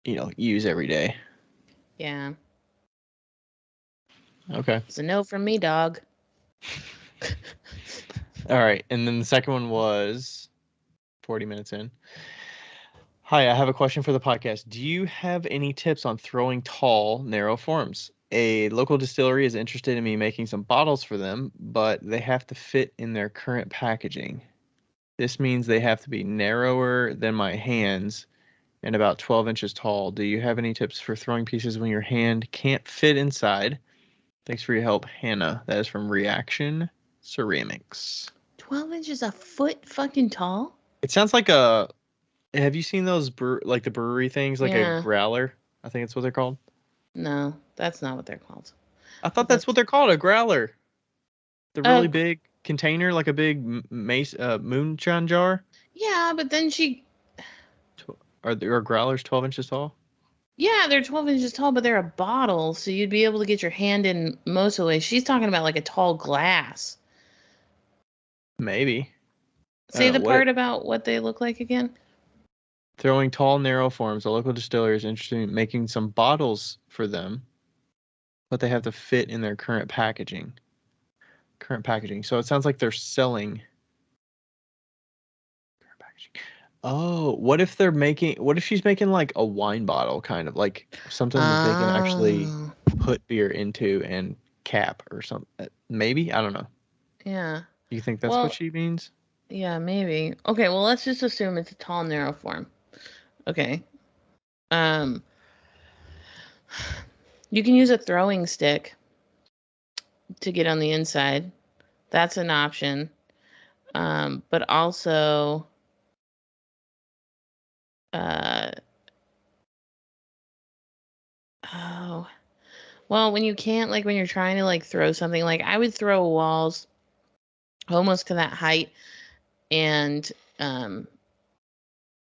use every day. Yeah. Okay. It's a no from me, dog. All right. And then the second one was 40 minutes in. Hi, I have a question for the podcast. Do you have any tips on throwing tall, narrow forms? A local distillery is interested in me making some bottles for them, but they have to fit in their current packaging. This means they have to be narrower than my hands and about 12 inches tall. Do you have any tips for throwing pieces when your hand can't fit inside? Thanks for your help, Hannah. That is from Reaction Ceramics. 12 inches a foot fucking tall? It sounds like have you seen those like the brewery things, like a Yeah. growler? I think it's what they're called. No, that's not what they're called. I But thought that's what that's they're called, a growler. The really uh big container, like a big mace moonshine jar. yeah, but then Are growlers 12 inches tall? yeah, they're 12 inches tall, but they're a bottle, so you'd be able to get your hand in most of the way. She's talking about like a tall glass. Maybe. I don't Say know. the part about what they look like again. Throwing tall, narrow forms. A local distillery is interested in making some bottles for them, but they have to fit in their current packaging. So it sounds like they're selling current packaging. Oh, what if she's making like a wine bottle, kind of like something that they can actually Oh, put beer into and cap or something? Maybe, I don't know. yeah. You think that's what Well, she means? yeah, maybe. Okay, well, let's just assume it's a tall, narrow form. Okay. Um, you can use a throwing stick to get on the inside. That's an option. But also, uh, oh, well, when you can't, like, when you're trying to, like, throw something, like, I would throw walls almost to that height and, um,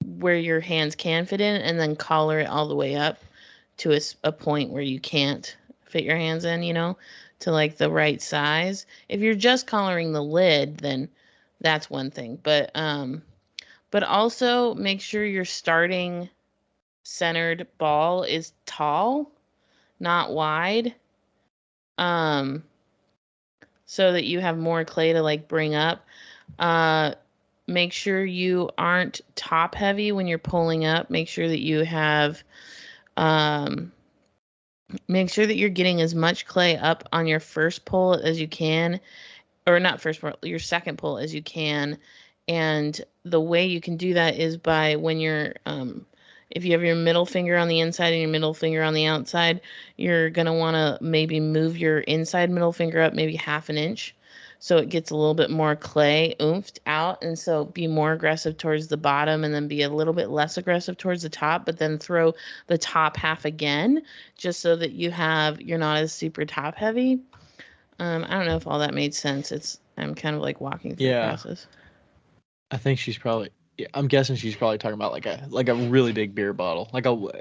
where your hands can fit in, and then collar it all the way up to a point where you can't fit your hands in, to like the right size. If you're just collaring the lid, then that's one thing. But also make sure your starting centered ball is tall, not wide. Um, so that you have more clay to like bring up. Uh, make sure you aren't top heavy when you're pulling up. Um, make sure that you're getting as much clay up on your first pull as you can, or not first pull, your second pull as you can. And the way you can do that is by when you're if you have your middle finger on the inside and your middle finger on the outside, you're going to want to maybe move your inside middle finger up maybe 1/2 inch so it gets a little bit more clay oomphed out, and so be more aggressive towards the bottom and then be a little bit less aggressive towards the top, but then throw the top half again just so that you're not as super top heavy. I don't know if all that made sense. I'm kind of like walking through the process. I think she's probably. Yeah, I'm guessing she's probably talking about like a really big beer bottle.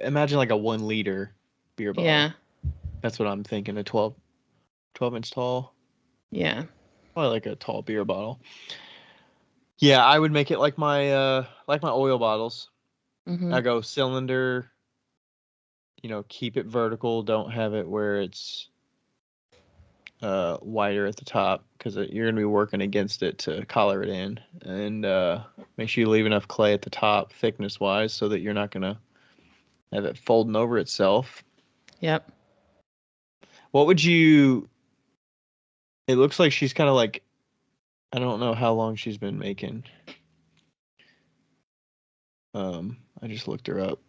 Imagine like a 1 liter beer bottle. Yeah. That's what I'm thinking. A 12 inch tall. Yeah. Probably like a tall beer bottle. Yeah, I would make it like my oil bottles. Mm-hmm. I go cylinder. Keep it vertical. Don't have it where it's wider at the top, because you're going to be working against it to collar it in, and make sure you leave enough clay at the top thickness wise so that you're not going to have it folding over itself. Yep. What would you, it looks like she's kind of like, I don't know how long she's been making. I just looked her up.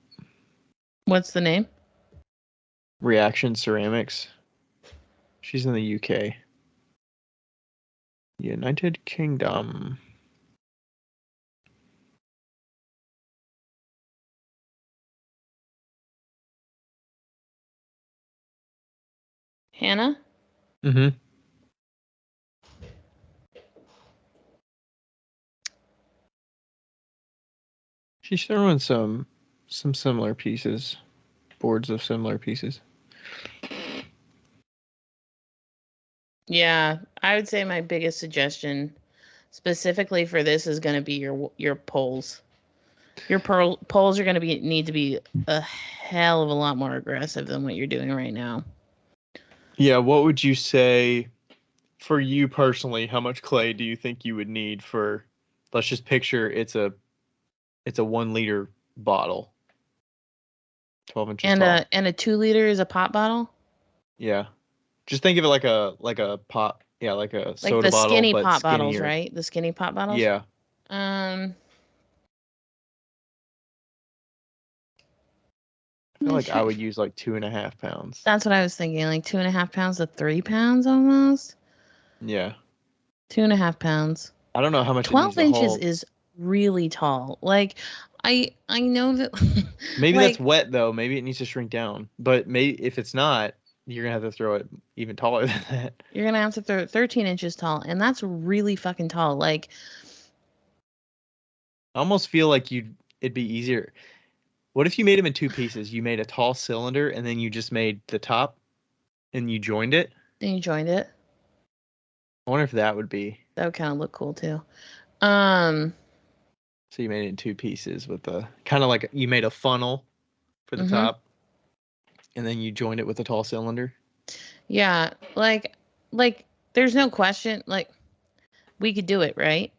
What's the name? Reaction Ceramics. She's in the UK. United Kingdom. Hannah? Mm-hmm. She's throwing some similar pieces, boards of similar pieces. Yeah, I would say my biggest suggestion specifically for this is going to be your poles. Your poles are going to need to be a hell of a lot more aggressive than what you're doing right now. Yeah, what would you say for you personally? How much clay do you think you would need for? Let's just picture it's a 1 liter bottle, 12 inches tall. And a 2 liter is a pop bottle. Yeah, just think of it like a pop. Yeah, like a Like soda the bottle, skinny but pop skinnier. bottles, right? The skinny pop bottles. Yeah. I feel like I would use like 2.5 pounds. That's what I was thinking, like 2.5 pounds to 3 pounds almost. Yeah. 2.5 pounds. I don't know how much 12 it needs inches to hold. is really tall. Like I know that. Maybe like, that's wet though. Maybe it needs to shrink down. But maybe if it's not, you're gonna have to throw it even taller than that. You're gonna have to throw it 13 inches tall, and that's really fucking tall. Like, I almost feel like it'd be easier. What if you made them in 2 pieces? You made a tall cylinder and then you just made the top and you joined it. and you joined it. I wonder if that would be. That would kind of look cool too. So you made it in 2 pieces with the kind of like you made a funnel for the top, and then you joined it with a tall cylinder. Yeah, like there's no question. Like, we could do it, right?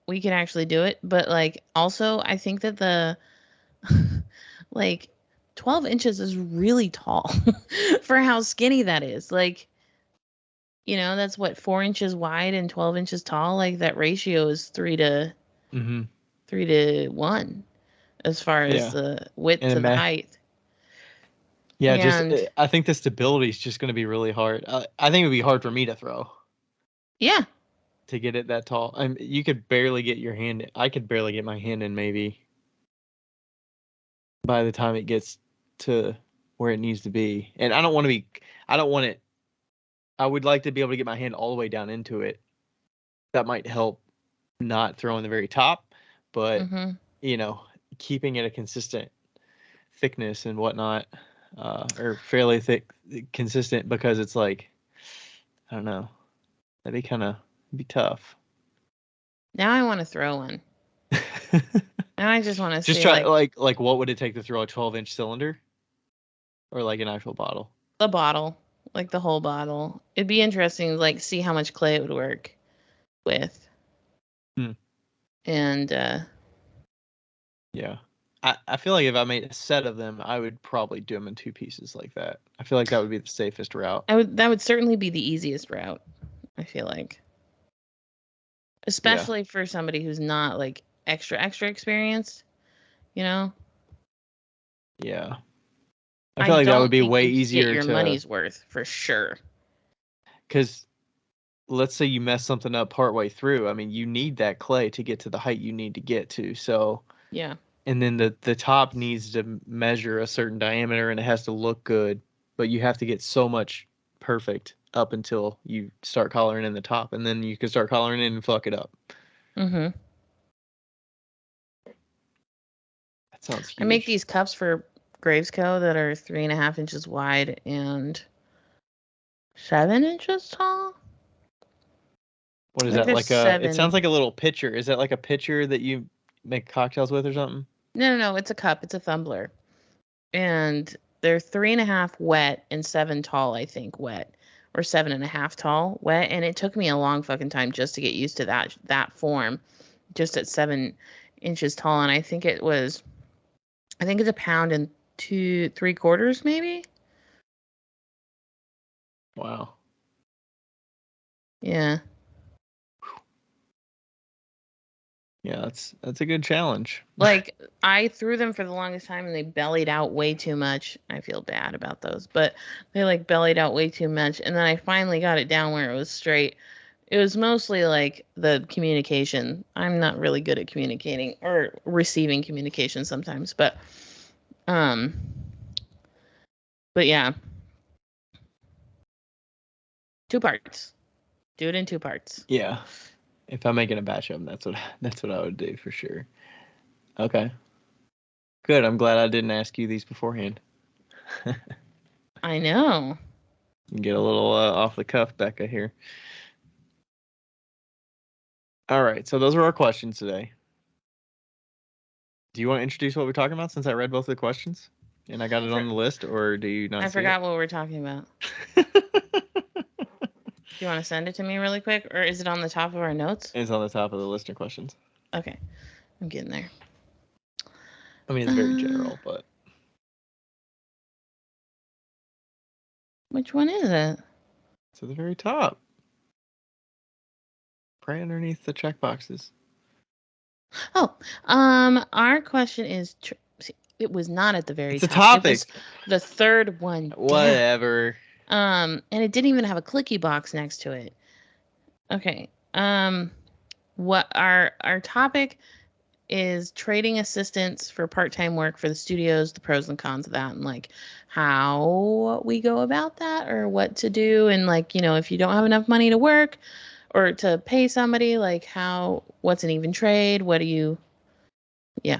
We could actually do it, but like also I think that the like 12 inches is really tall for how skinny that is. Like, that's what, 4 inches wide and 12 inches tall. Like, that ratio is 3 to 1 as far as the width to the height. Yeah, and I think the stability is just going to be really hard. I think it would be hard for me to throw. Yeah. To get it that tall. You could barely get your hand. I could barely get my hand in maybe by the time it gets to where it needs to be. And I don't want it. I would like to be able to get my hand all the way down into it. That might help not throwing the very top, but keeping it a consistent thickness and whatnot, or fairly thick, consistent, because it's like, I don't know, that'd be tough. Now I want to throw one. Now I just want to just see try like what would it take to throw a 12-inch cylinder, or like an actual bottle? The bottle, like the whole bottle. It'd be interesting, like, see how much clay it would work with. And yeah, I feel like if I made a set of them, I would probably do them in 2 pieces like that. I feel like that would be the safest route. that would certainly be the easiest route, I feel like. Especially for somebody who's not like extra experienced, you know? Yeah. I I feel like that would don't be think way you get easier your to, money's worth for sure. because let's say you mess something up partway through. I mean, you need that clay to get to the height you need to get to. So, Yeah. and then the top needs to measure a certain diameter and it has to look good, but you have to get so much perfect up until you start coloring in the top, and then you can start coloring in and fuck it up. Mm-hmm. That sounds I make huge. these cups for Gravesco that are 3.5 inches wide and 7 inches tall. What is I think that, there's like a? It 7. sounds like a little pitcher. Is that like a pitcher that you make cocktails with or something? No, it's a cup. It's a tumbler. And they're 3.5 wet and 7 tall, I think, wet. Or 7.5 tall, wet. And it took me a long fucking time just to get used to that form. Just at 7 inches tall. And I think it's a pound and 2.75, maybe? Wow. Yeah. Yeah, that's a good challenge. Like, I threw them for the longest time and they bellied out way too much. I feel bad about those, but they like bellied out way too much. And then I finally got it down where it was straight. It was mostly like the communication. I'm not really good at communicating or receiving communication sometimes, um, but yeah, 2 parts. Do it in 2 parts. Yeah. If I'm making a batch of them, that's what I would do for sure. Okay. Good. I'm glad I didn't ask you these beforehand. I know. Get a little off the cuff, Becca here. All right. So those were our questions today. Do you want to introduce what we're talking about since I read both of the questions and I got it on the list, or do you not I see forgot what we're talking about. it? Do you want to send it to me really quick, or is it on the top of our notes? It's on the top of the listener questions. Okay, I'm getting there. I mean, it's very general, but Which one is it? it's at the very top. Right underneath the check boxes. Oh, our question is. See, it was not at the very It's a top. It topic. was the third one down. Whatever. And it didn't even have a clicky box next to it. Okay. What our topic is trading assistants for part-time work for the studios, the pros and cons of that, and like how we go about that or what to do, and like, you know, if you don't have enough money to work or to pay somebody, like what's an even trade? What do you Yeah.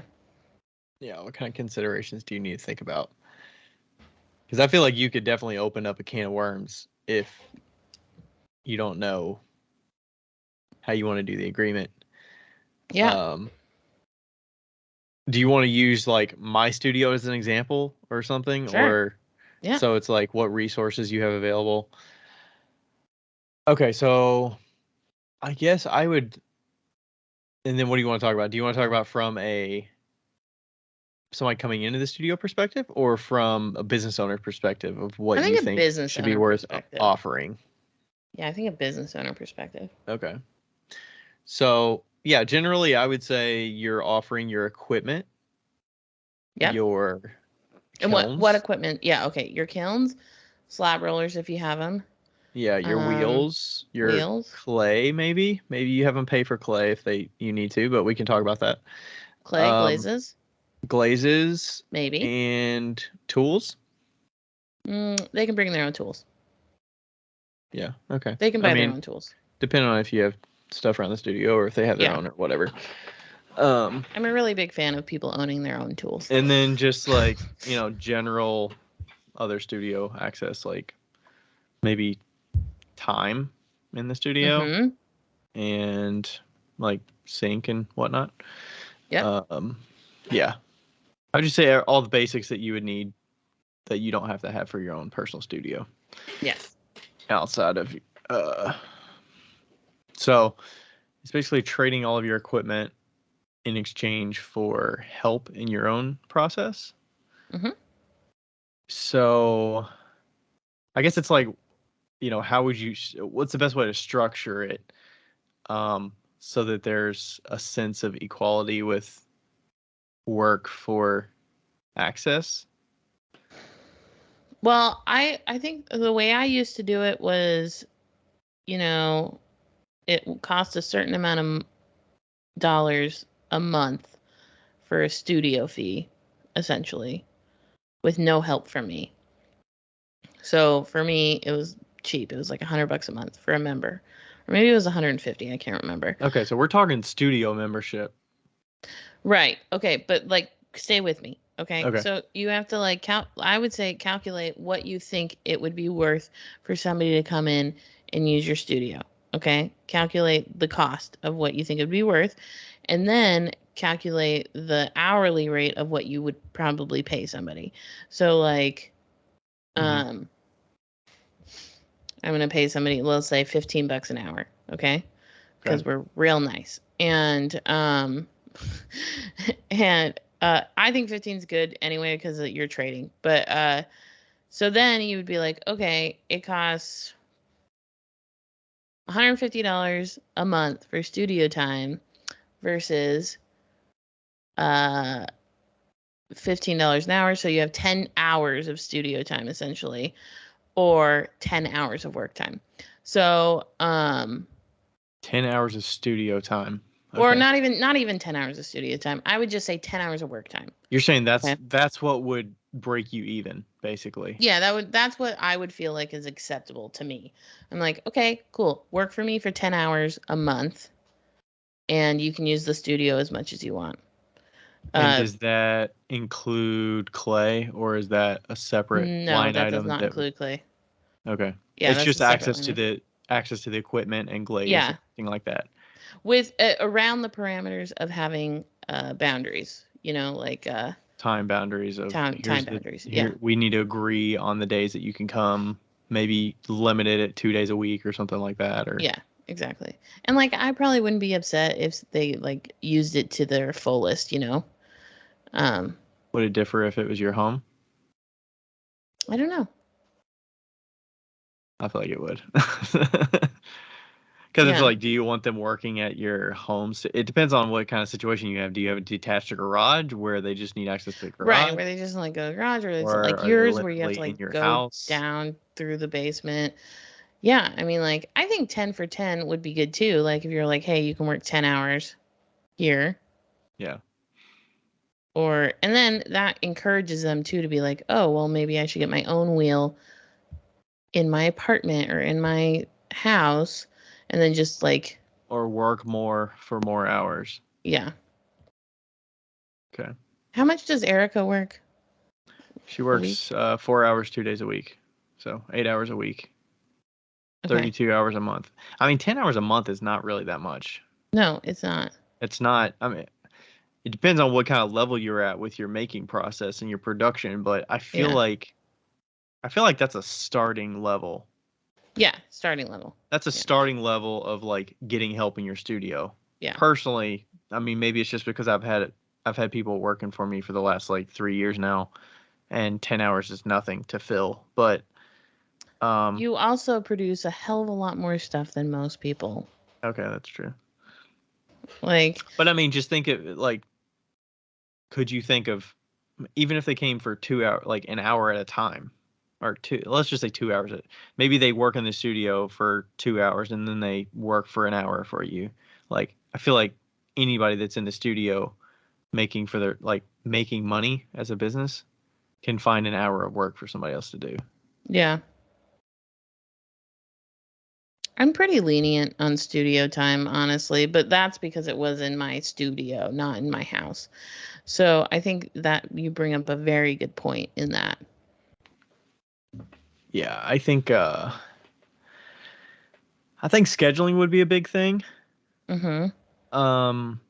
Yeah, what kind of considerations do you need to think about? Because I feel like you could definitely open up a can of worms if you don't know how you want to do the agreement. Yeah. Do you want to use like my studio as an example or something? Sure. Or Yeah. so it's like what resources you have available? Okay, so I guess I would. And then what do you want to talk about? Do you want to talk about from somebody coming into the studio perspective, or from a business owner perspective of what I you think a think business should be owner worth perspective. offering? Yeah, I think a business owner perspective. Okay. So yeah, generally I would say you're offering your equipment, Yep. your And kilns, what equipment? Yeah, okay. Your kilns, slab rollers if you have them. yeah, your wheels, your Wheels, clay, maybe you have them pay for clay if you need to, but we can talk about that. clay, glazes, Glazes maybe. and tools. They can bring their own tools. Yeah, okay. They can I buy their mean, own tools. depending on if you have stuff around the studio or if they have their Yeah. own or whatever. I'm a really big fan of people owning their own tools. And then just like, general other studio access, like maybe time in the studio and like sync and whatnot. Yep. Yeah. I would just say all the basics that you would need that you don't have to have for your own personal studio. Yes. Outside of, so it's basically trading all of your equipment in exchange for help in your own process. So I guess it's like, how would you, what's the best way to structure it? so that there's a sense of equality with work for access? Well, I think the way I used to do it was, you know, it cost a certain amount of dollars a month for a studio fee, essentially, with no help from me. So for me, it was cheap. It was like $100 a month for a member, or maybe it was 150. I can't remember. Okay, so we're talking studio membership. Right. Okay, but like, stay with me. Okay. Okay. So you have to like I would say calculate what you think it would be worth for somebody to come in and use your studio. Okay. Calculate the cost of what you think it would be worth, and then calculate the hourly rate of what you would probably pay somebody. So like, Mm-hmm. I'm gonna pay somebody, let's say $15 an hour. Okay. Because Okay. we're real nice. And and I think 15 is good anyway because you're trading. But so then you would be like, okay, it costs $150 a month for studio time versus uh $15 an hour. So you have 10 hours of studio time essentially, or 10 hours of work time. So 10 hours of studio time. or Okay. not even 10 hours of studio time. I would just say 10 hours of work time. You're saying Okay. that's what would break you even, basically. Yeah, that's what I would feel like is acceptable to me. I'm like, okay, cool. Work for me for 10 hours a month and you can use the studio as much as you want. And does that include clay, or is that a separate No, line that does item not that? include clay. Okay. Yeah, It's that's a just separate line. access to the equipment and glaze Yeah, and everything like that. with around the parameters of having boundaries, like Time boundaries of time boundaries. Yeah. here we need to agree on the days that you can come, maybe limited at 2 days a week or something like that, or Yeah, exactly. And like I probably wouldn't be upset if they like used it to their fullest. Um would it differ if it was your home? I don't know. I feel like it would. Because it's Yeah. like, do you want them working at your home? It depends on what kind of situation you have. Do you have a detached garage where they just need access to the Right, garage? where they just like go to the garage, or it's Or like are they yours where you have to literally in like your go house? down through the basement. Yeah, I mean, like I think 10 for 10 would be good too. Like if you're like, hey, you can work 10 hours here, Yeah. and then that encourages them too to be like, oh, well, maybe I should get my own wheel in my apartment or in my house, and then just like, Or work more for more hours. yeah. Okay. How much does Erica work She a week? works 4 hours, 2 days a week. So 8 hours a week, Okay. 32 hours a month. I mean, 10 hours a month is not really that much. No, it's not. It's not, I mean, it depends on what kind of level you're at with your making process and your production, but Yeah. I feel like that's a starting level. Yeah, starting level. That's a Yeah. starting level of like getting help in your studio. Yeah. Personally, I mean, maybe it's just because I've had people working for me for the last like 3 years now, and 10 hours is nothing to fill. But You also produce a hell of a lot more stuff than most people. okay, that's true. Like, But I mean, just think of like, could you think of even if they came for 2 hours, like an hour at a time, or two, let's just say 2 hours. Maybe they work in the studio for 2 hours and then they work for an hour for you. Like, I feel like anybody that's in the studio making for their like making money as a business can find an hour of work for somebody else to do. yeah. I'm pretty lenient on studio time, honestly, but that's because it was in my studio, not in my house. So I think that you bring up a very good point in that. Yeah, I think scheduling would be a big thing. Mm-hmm. Um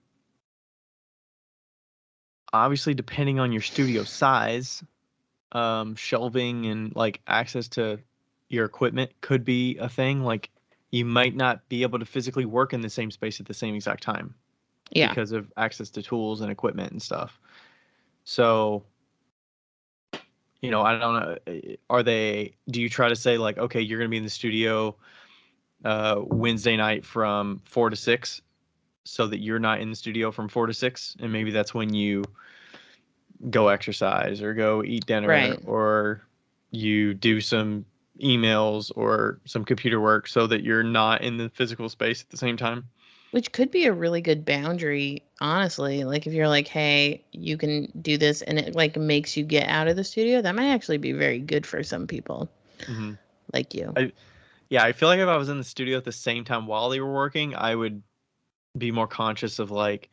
Obviously depending on your studio size, shelving and like access to your equipment could be a thing. Like you might not be able to physically work in the same space at the same exact time Yeah. because of access to tools and equipment and stuff. So, I don't know. Do you try to say like, okay, you're going to be in the studio Wednesday night from 4 to 6? so that you're not in the studio from 4 to 6, and maybe that's when you go exercise or go eat dinner, Right. or you do some emails or some computer work so that you're not in the physical space at the same time. Which could be a really good boundary, honestly. Like if you're like, hey, you can do this and it like makes you get out of the studio, that might actually be very good for some people Hmm. like you. Yeah, I feel like if I was in the studio at the same time while they were working, I would be more conscious of like,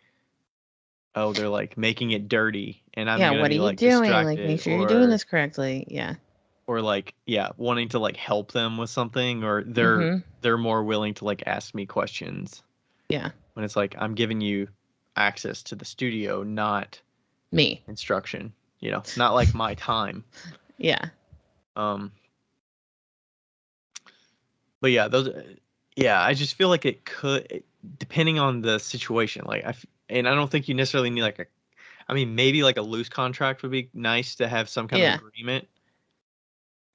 oh, they're like making it dirty and I'm Yeah, gonna what are be you like doing? Like make distracted, sure you're doing this correctly. Yeah. or like, yeah, wanting to like help them with something, or Mhm. they're more willing to like ask me questions Yeah. when it's like I'm giving you access to the studio, not Me. instruction, not like my time. Yeah. Um, but yeah, yeah, I just feel like it could, depending on the situation, like and I don't think you necessarily need like I mean, maybe like a loose contract would be nice to have some kind of Yeah. agreement.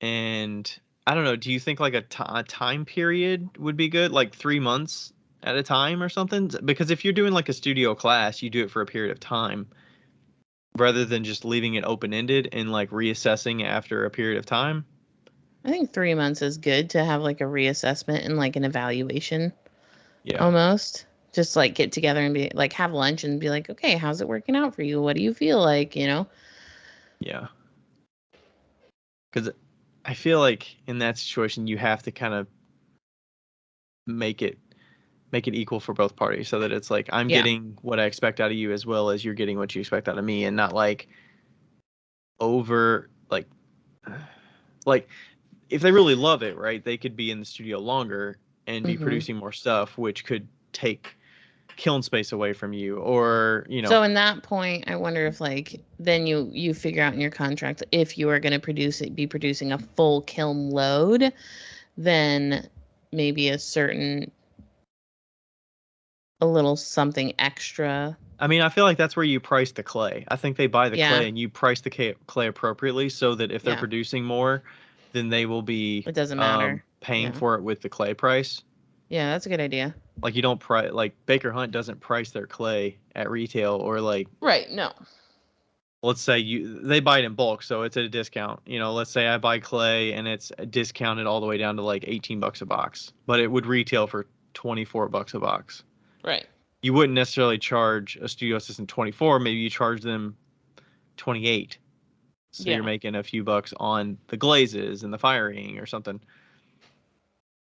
And I don't know, do you think like a time period would be good, like 3 months at a time or something? Because if you're doing like a studio class, you do it for a period of time rather than just leaving it open ended and like reassessing after a period of time. I think 3 months is good to have like a reassessment and like an evaluation Yeah. almost. Just like get together and be like have lunch and be like, okay, how's it working out for you? What do you feel like? You know? Yeah. Because I feel like in that situation, you have to kind of make it make it equal for both parties so that it's like I'm Yeah. getting what I expect out of you as well as you're getting what you expect out of me, and not like over like if they really love it, right, they could be in the studio longer and be Mhm. producing more stuff, which could take kiln space away from you, or So in that point, I wonder if like then you figure out in your contract if you are going to be producing a full kiln load, then maybe a little something extra. I mean, I feel like that's where you price the clay. I think they buy the Yeah. clay and you price the clay appropriately so that if they're Yeah. producing more, then they will be It doesn't matter. paying Yeah. for it with the clay price. Yeah, that's a good idea. Like you don't price, like Baker Hunt doesn't price their clay at retail, or like Right. No. let's say they buy it in bulk, so it's at a discount. Let's say I buy clay and it's discounted all the way down to like $18 a box, but it would retail for $24 a box. Right. You wouldn't necessarily charge a studio assistant 24, maybe you charge them 28. So you're Yeah. making a few bucks on the glazes and the firing or something.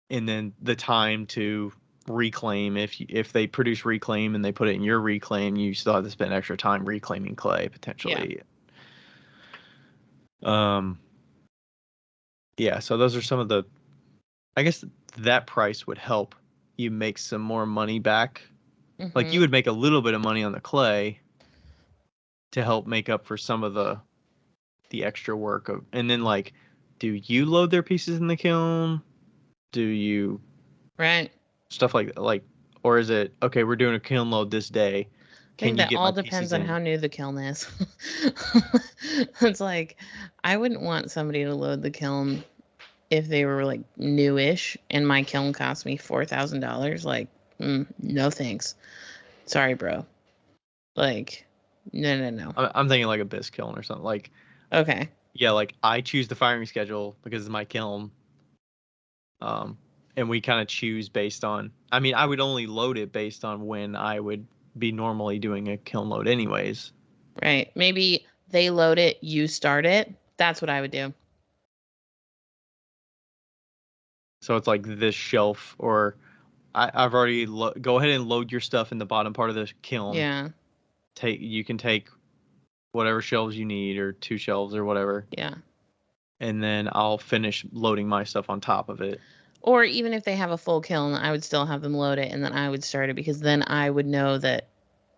And then the time to reclaim, if they produce reclaim and they put it in your reclaim, you still have to spend extra time reclaiming clay Yeah. potentially. Um yeah, so those are some of the, I guess that price would help you make some more money back. Like you Mhm. would make a little bit of money on the clay to help make up for some of the extra work of, and then like, do you load their pieces in the kiln? Do you Right. stuff like, or is it okay? We're doing a kiln load this day. I think Can you that get my all depends pieces on in? how new the kiln is. It's like I wouldn't want somebody to load the kiln if they were like newish and my kiln cost me $4,000. Like, no thanks. Sorry, bro. Like, no, no, no. I'm thinking like a bisque kiln or something. Like, Okay. yeah, like I choose the firing schedule because it's my kiln. Um, and we kind of choose based on. I mean, I would only load it based on when I would be normally doing a kiln load, anyways. Right. Maybe they load it, you start it. That's what I would do. So it's like this shelf, or I've already go ahead and load your stuff in the bottom part of the kiln. Yeah. You can take whatever shelves you need, or two shelves or whatever, Yeah. and then I'll finish loading my stuff on top of it. Or even if they have a full kiln, I would still have them load it and then I would start it because then I would know that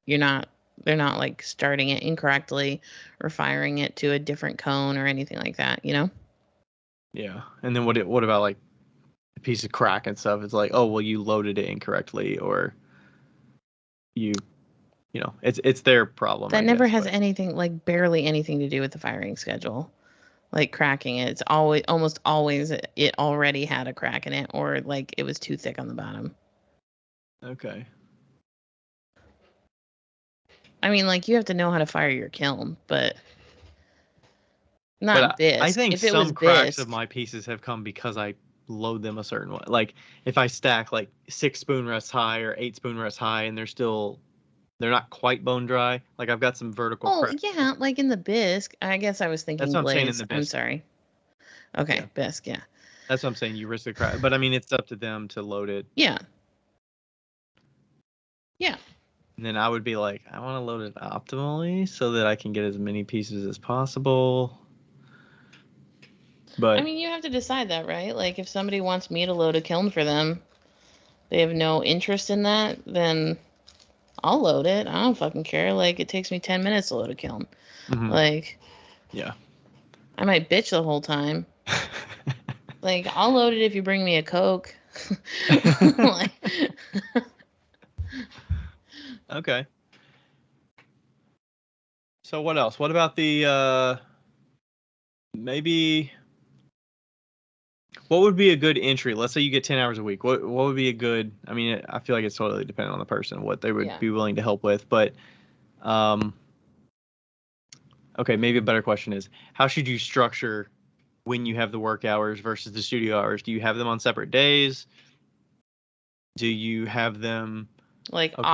you're not they're not like starting it incorrectly or firing it to a different cone or anything like that, you know? Yeah. And then what about like a piece of crack and stuff? It's like, oh well, you loaded it incorrectly, or you it's their problem, That I never guess. has But anything like barely anything to do with the firing schedule. Like cracking it. It's almost always it already had a crack in it or like it was too thick on the bottom. okay. I mean, like, you have to know how to fire your kiln, but not But I bisque. think If it was some cracks of bisque, my pieces have come because I load them a certain way. Like if I stack like 6 spoon rests high or 8 spoon rests high, and they're not quite bone dry. Like I've got some vertical oh, cracks. yeah, like in the bisque. I guess I was That's thinking what I'm saying in glaze. the I'm bisque. sorry. Okay, Yeah, bisque, yeah. that's what I'm saying. You risk the crack, but I mean it's up to them to load it. Yeah. Yeah. And then I would be like, I want to load it optimally so that I can get as many pieces as possible. I But mean, you have to decide that, right? Like, if somebody wants me to load a kiln for them, they have no interest in that, then I'll load it. I don't fucking care. Like, it takes me 10 minutes to load a kiln. Like, yeah. I might bitch the whole time. Like, I'll load it if you bring me a Coke. Like, Okay. So what else? What about the maybe what would be a good entry? Let's say you get 10 hours a week. What would be a good, I mean, I feel like it's totally dependent on the person, what they would yeah. be willing to help with, but um okay, maybe a better question is how should you structure when you have the work hours versus the studio hours? Do you have them on separate days? Do you have them Like, okay,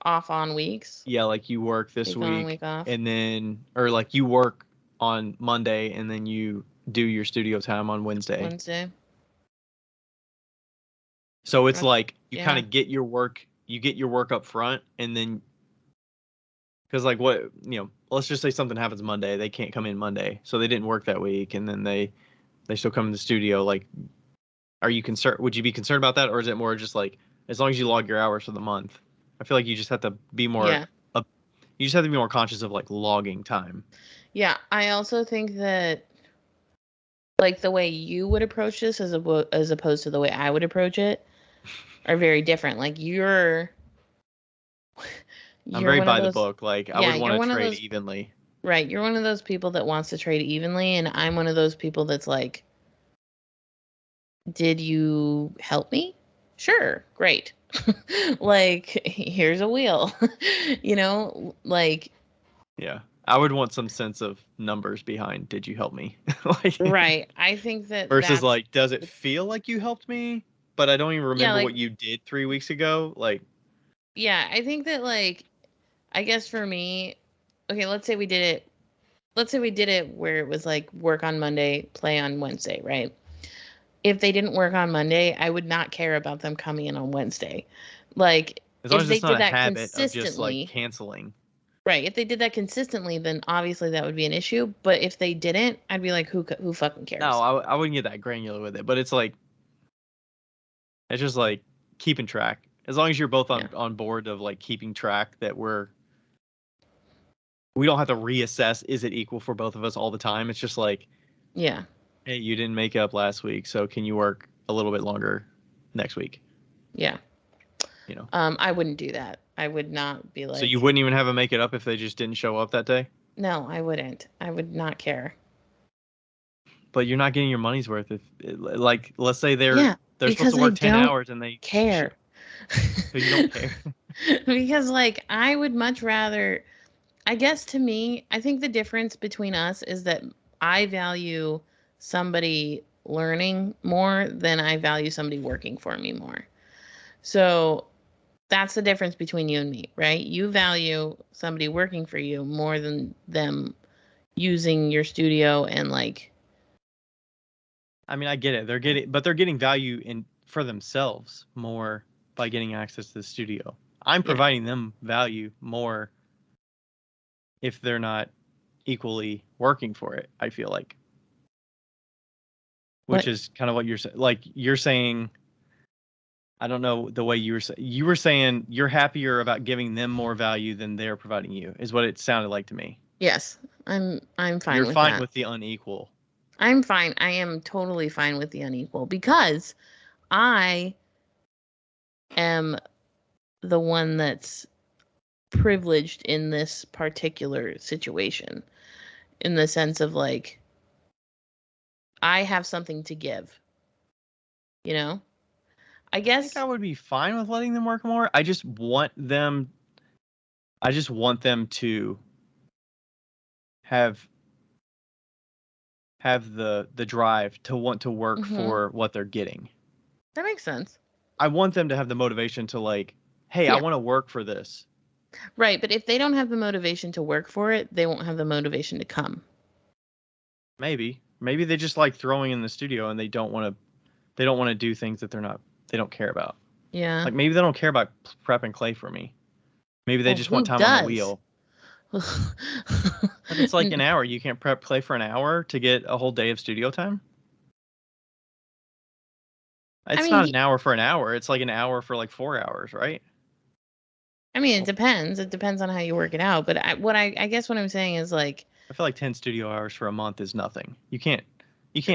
off on weeks. yeah, like you work this Week on, week week off. and then or like you work on Monday and then you do your studio time on Wednesday. Wednesday. So it's like you kind Yeah. of get your work, up front, and then because like what let's just say something happens Monday, they can't come in Monday, so they didn't work that week, and then they still come in the studio. Like, are you concerned? Would you be concerned about that, or is it more just like as long as you log your hours for the month? I feel like you just have to be more. Yeah. You just have to be more conscious of like logging time. Yeah. I also think that, like, the way you would approach this as opposed to the way I would approach it are very different. Like, you're I'm very one of by the those. book. Like I Yeah, would you're want to one of trade those. evenly. Right, you're one of those people that wants to trade evenly, and I'm one of those people that's like, did you help me? Sure, great. Like, here's a wheel. Like, Yeah. I would want some sense of numbers behind did you help me? Like right. I think that versus that's like does it feel like you helped me, but I don't even yeah, remember like, what you did 3 weeks ago? Like yeah, I think that, like, I guess for me, okay, let's say we did it where it was like work on Monday, play on Wednesday, right? If they didn't work on Monday, I would not care about them coming in on Wednesday. Like, as long if as they it's not did a that habit of just like consistently, canceling. right? If they did that consistently, then obviously that would be an issue. But if they didn't, I'd be like, who fucking No, cares? I wouldn't get that granular with it, but it's just like keeping track. As long as you're both Yeah, on board of like keeping track that we don't have to reassess is it equal for both of us all the time. It's just like, yeah, hey, you didn't make up last week, so can you work a little bit longer next week? yeah. You know. I wouldn't do that. I would not be So you like, wouldn't even have them make it up if they just didn't show up that day? no, I wouldn't. I would not care. But you're not getting your money's worth if like let's say Yeah, they're supposed because to I work 10 don't hours and they care. so you don't care. Because, like, I would much rather, I guess, to me, I think the difference between us is that I value somebody learning more than I value somebody working for me more. So that's the difference between you and me, right? You value somebody working for you more than them using your studio and, like, I mean, I get it. They're getting value in for themselves more by getting access to the studio. I'm yeah. providing them value more if they're not equally working for it, I feel like. Which What? is kind of what you're saying. Like you're saying, I don't know the way you were saying you're happier about giving them more value than they're providing you, is what it sounded like to me. Yes. I'm You're fine with fine that. with the unequal. I'm fine. I am totally fine with the unequal because I am the one that's privileged in this particular situation, in the sense of, like, I have something to give, you know? I I think I guess, would be fine with letting them work more. I just want them I just want them to have the drive to want to work for what they're getting. That makes sense. I want them to have the motivation to like, hey, I want to work for this. Right, but if they don't have the motivation to work for it, they won't have the motivation to come. Maybe they just like throwing in the studio and they don't want to do things that they don't care about. Yeah. Like maybe they don't care about prepping clay for me. Maybe they just want time on the wheel. But it's like an hour. You can't prep clay for an hour to get a whole day of studio time. It's not an hour for an hour. It's like an hour for like 4 hours, right? I mean, it depends. It depends on how you work it out. But I guess what I'm saying is like, I feel like 10 studio hours for a month is nothing. You can't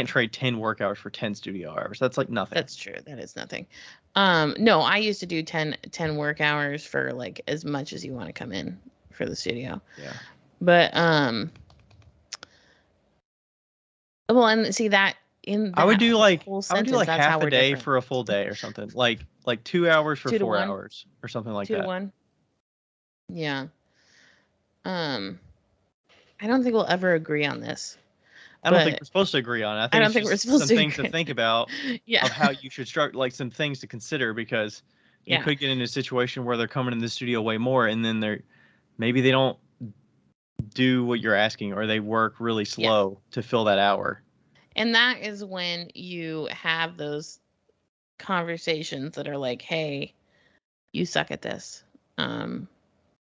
trade 10 work hours for 10 studio hours. That's like nothing. That's true. That is nothing. No, I used to do 10 work hours for like as much as you want to come in for the studio. Yeah. But well, and see that in that I would do like whole sentence, that's half how a we're day different. for a full day or something. Like 2 hours for 2 to 4 1? hours or something like 2 that. to 1. Yeah. I don't think we'll ever agree on this. I don't think we're supposed to agree on it. I think we're supposed some things to think about of how you should start, like some things to consider, because you could get into a situation where they're coming in the studio way more and then maybe they don't do what you're asking, or they work really slow to fill that hour. And that is when you have those conversations that are like, hey, you suck at this.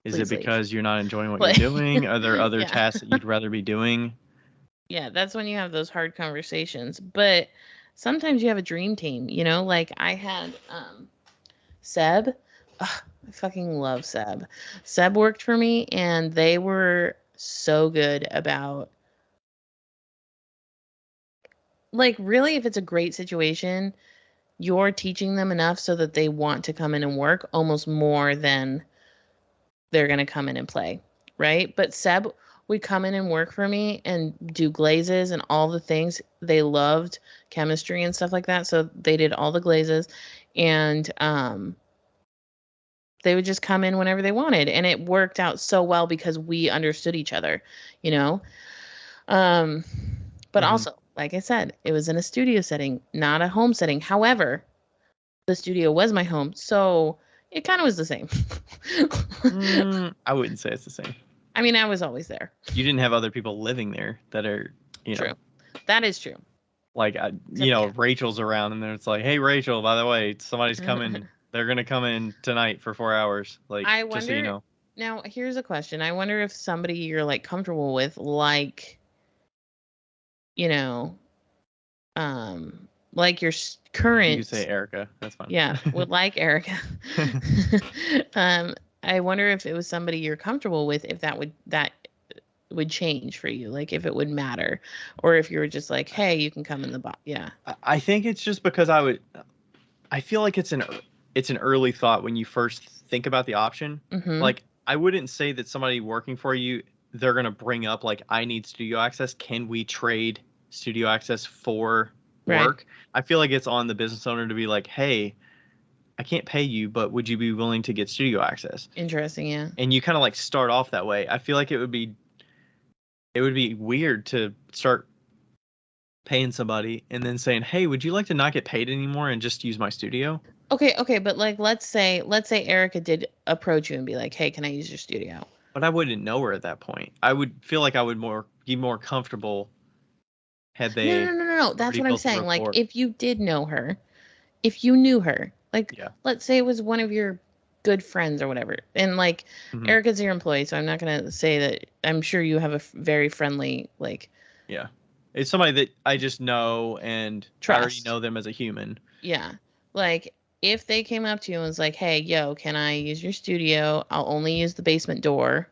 Is it because you're not enjoying what you're doing? Are there other tasks that you'd rather be doing? Yeah, that's when you have those hard conversations. But sometimes you have a dream team, you know, like I had Seb. Ugh, I fucking love Seb. Seb worked for me and they were so good about, like, really, if it's a great situation, you're teaching them enough so that they want to come in and work almost more than they're going to come in and play, right? But Seb would come in and work for me and do glazes and all the things. They loved chemistry and stuff like that, so they did all the glazes, and they would just come in whenever they wanted, and it worked out so well because we understood each other, you know. But also, like I said, it was in a studio setting, not a home setting. However, the studio was my home, so it kind of was the same. I wouldn't say it's the same. I mean, I was always there. You didn't have other people living there that are, true. That is true. Like, you know, Rachel's around, and then it's like, hey, Rachel, by the way, somebody's coming. They're going to come in tonight for 4 hours. Like, I wonder, just so you know. Now, here's a question. I wonder if somebody you're, like, comfortable with, like, you know, like your current... You can say Erica. That's fine. Yeah, would like Erica. I wonder if it was somebody you're comfortable with, if that would change for you, like if it would matter, or if you were just like, hey, you can come in the box. Yeah. I think it's just because I feel like it's an early thought when you first think about the option. Like, I wouldn't say that somebody working for you, they're going to bring up like, I need studio access. Can we trade studio access for work? I feel like it's on the business owner to be like, hey, I can't pay you, but would you be willing to get studio access? Interesting. Yeah. And you kind of like start off that way. I feel like it would be weird to start paying somebody and then saying, hey, would you like to not get paid anymore and just use my studio? Okay, but like, let's say Erica did approach you and be like, hey, can I use your studio? But I wouldn't know her at that point. I would feel like I would be more comfortable had they... No. That's what I'm saying. Like, if you did know her, if you knew her, like, let's say it was one of your good friends or whatever, and like, Erica's your employee, so I'm not gonna say that. I'm sure you have a very friendly, like... Yeah. It's somebody that I just know and trust. I already know them as a human. Yeah. Like, if they came up to you and was like, hey, yo, can I use your studio? I'll only use the basement door.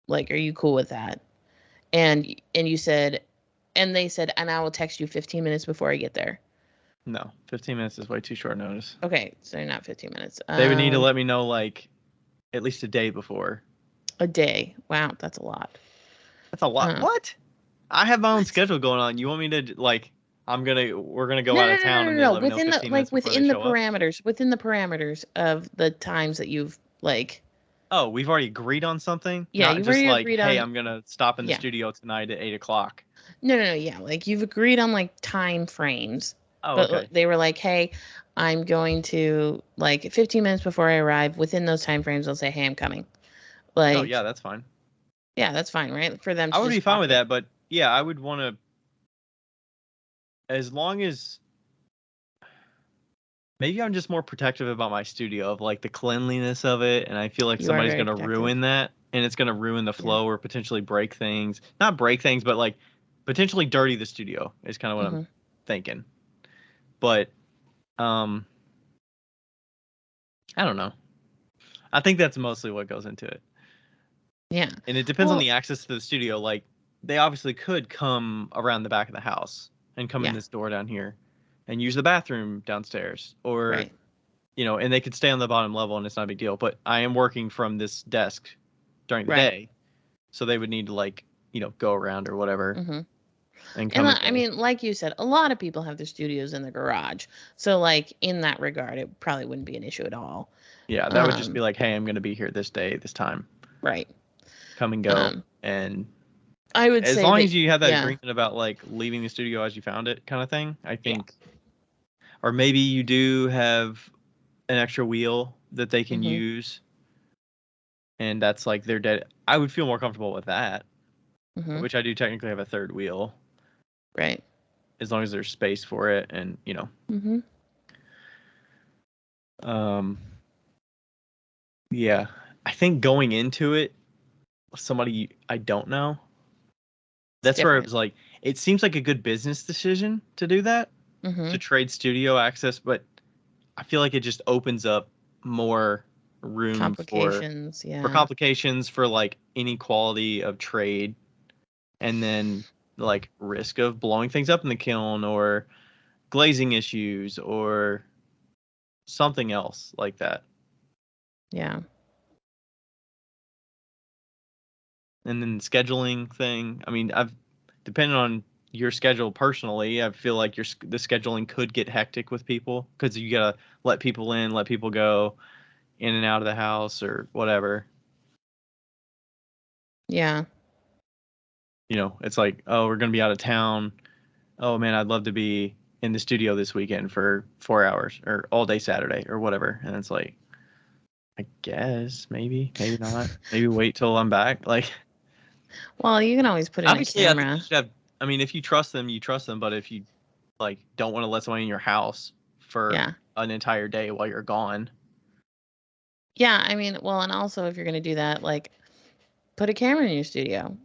Like, are you cool with that? And you said, and they said, and I will text you 15 minutes before I get there. No, 15 minutes is way too short notice. Okay, so not 15 minutes. They would need to let me know, like, at least a day before. A day? Wow, that's a lot. That's a lot. What? I have my own schedule going on. You want me to, like... we're gonna go No, out no, of no, no, town, no, and they no. let me know Within the 15 minutes like before they show up. within the parameters of the times that you've like. Oh, we've already agreed on something, Yeah, not you've just already like, agreed hey, on. I'm gonna stop in the Yeah. studio tonight at 8 o'clock. No, no, no. Yeah, like you've agreed on like time frames, Oh, but okay. they were like, "Hey, I'm going to like 15 minutes before I arrive. Within those time frames, I'll say, hey, I'm coming.' Oh, Like, yeah, that's fine. yeah, that's fine, right? For them I to would be just fine walk with in. that, but yeah, I would want to, as long as maybe I'm just more protective about my studio of like the cleanliness of it, and I feel like You are somebody's very gonna protective. ruin that, and it's gonna ruin the Yeah. flow or potentially break things. Not break things, but like potentially dirty the studio is kind of what I'm Mm-hmm. thinking. But um, I don't know. I think that's mostly what goes into it. Yeah. And it depends on Well, the access to the studio. Like they obviously could come around the back of the house and come in yeah. this door down here and use the bathroom downstairs, or Right. and they could stay on the bottom level and it's not a big deal. But I am working from this desk during the Right. day, so they would need to like, go around or whatever Mm-hmm. and And come and I go. mean, like you said, a lot of people have their studios in the garage. So, like, in that regard, it probably wouldn't be an issue at all. Yeah, that would just be like, hey, I'm going to be here this day, this time. Right. Come and go. Um, And I would as say long that, as you have that yeah. agreement about like leaving the studio as you found it kind of thing, I Yeah. think, or maybe you do have an extra wheel that they can Mm-hmm. use, and that's like their dead. I would feel more comfortable with that, Mm-hmm. which I do technically have a third wheel, Right. as long as there's space for it, and Mm-hmm. um, yeah. I think going into it, somebody I don't know, It's that's where it different. was like, it seems like a good business decision to do that, Mm-hmm. to trade studio access, but I feel like it just opens up more room Complications. for Yeah. complications, for like inequality of trade, and then like risk of blowing things up in the kiln, or glazing issues, or something else like that. Yeah. And then scheduling thing. I mean, I've depending on your schedule personally, I feel like the scheduling could get hectic with people because you gotta let people in, let people go in and out of the house or whatever. Yeah. It's like, oh, we're gonna be out of town. Oh man, I'd love to be in the studio this weekend for 4 hours or all day Saturday or whatever. And it's like, I guess maybe not. Maybe wait till I'm back. Like, Well, you can always put in a obviously, I think you camera. should have. I mean, if you trust them, you trust them. But if you like don't want to let someone in your house for Yeah. an entire day while you're gone, Yeah. I mean, well, and also if you're going to do that, like, put a camera in your studio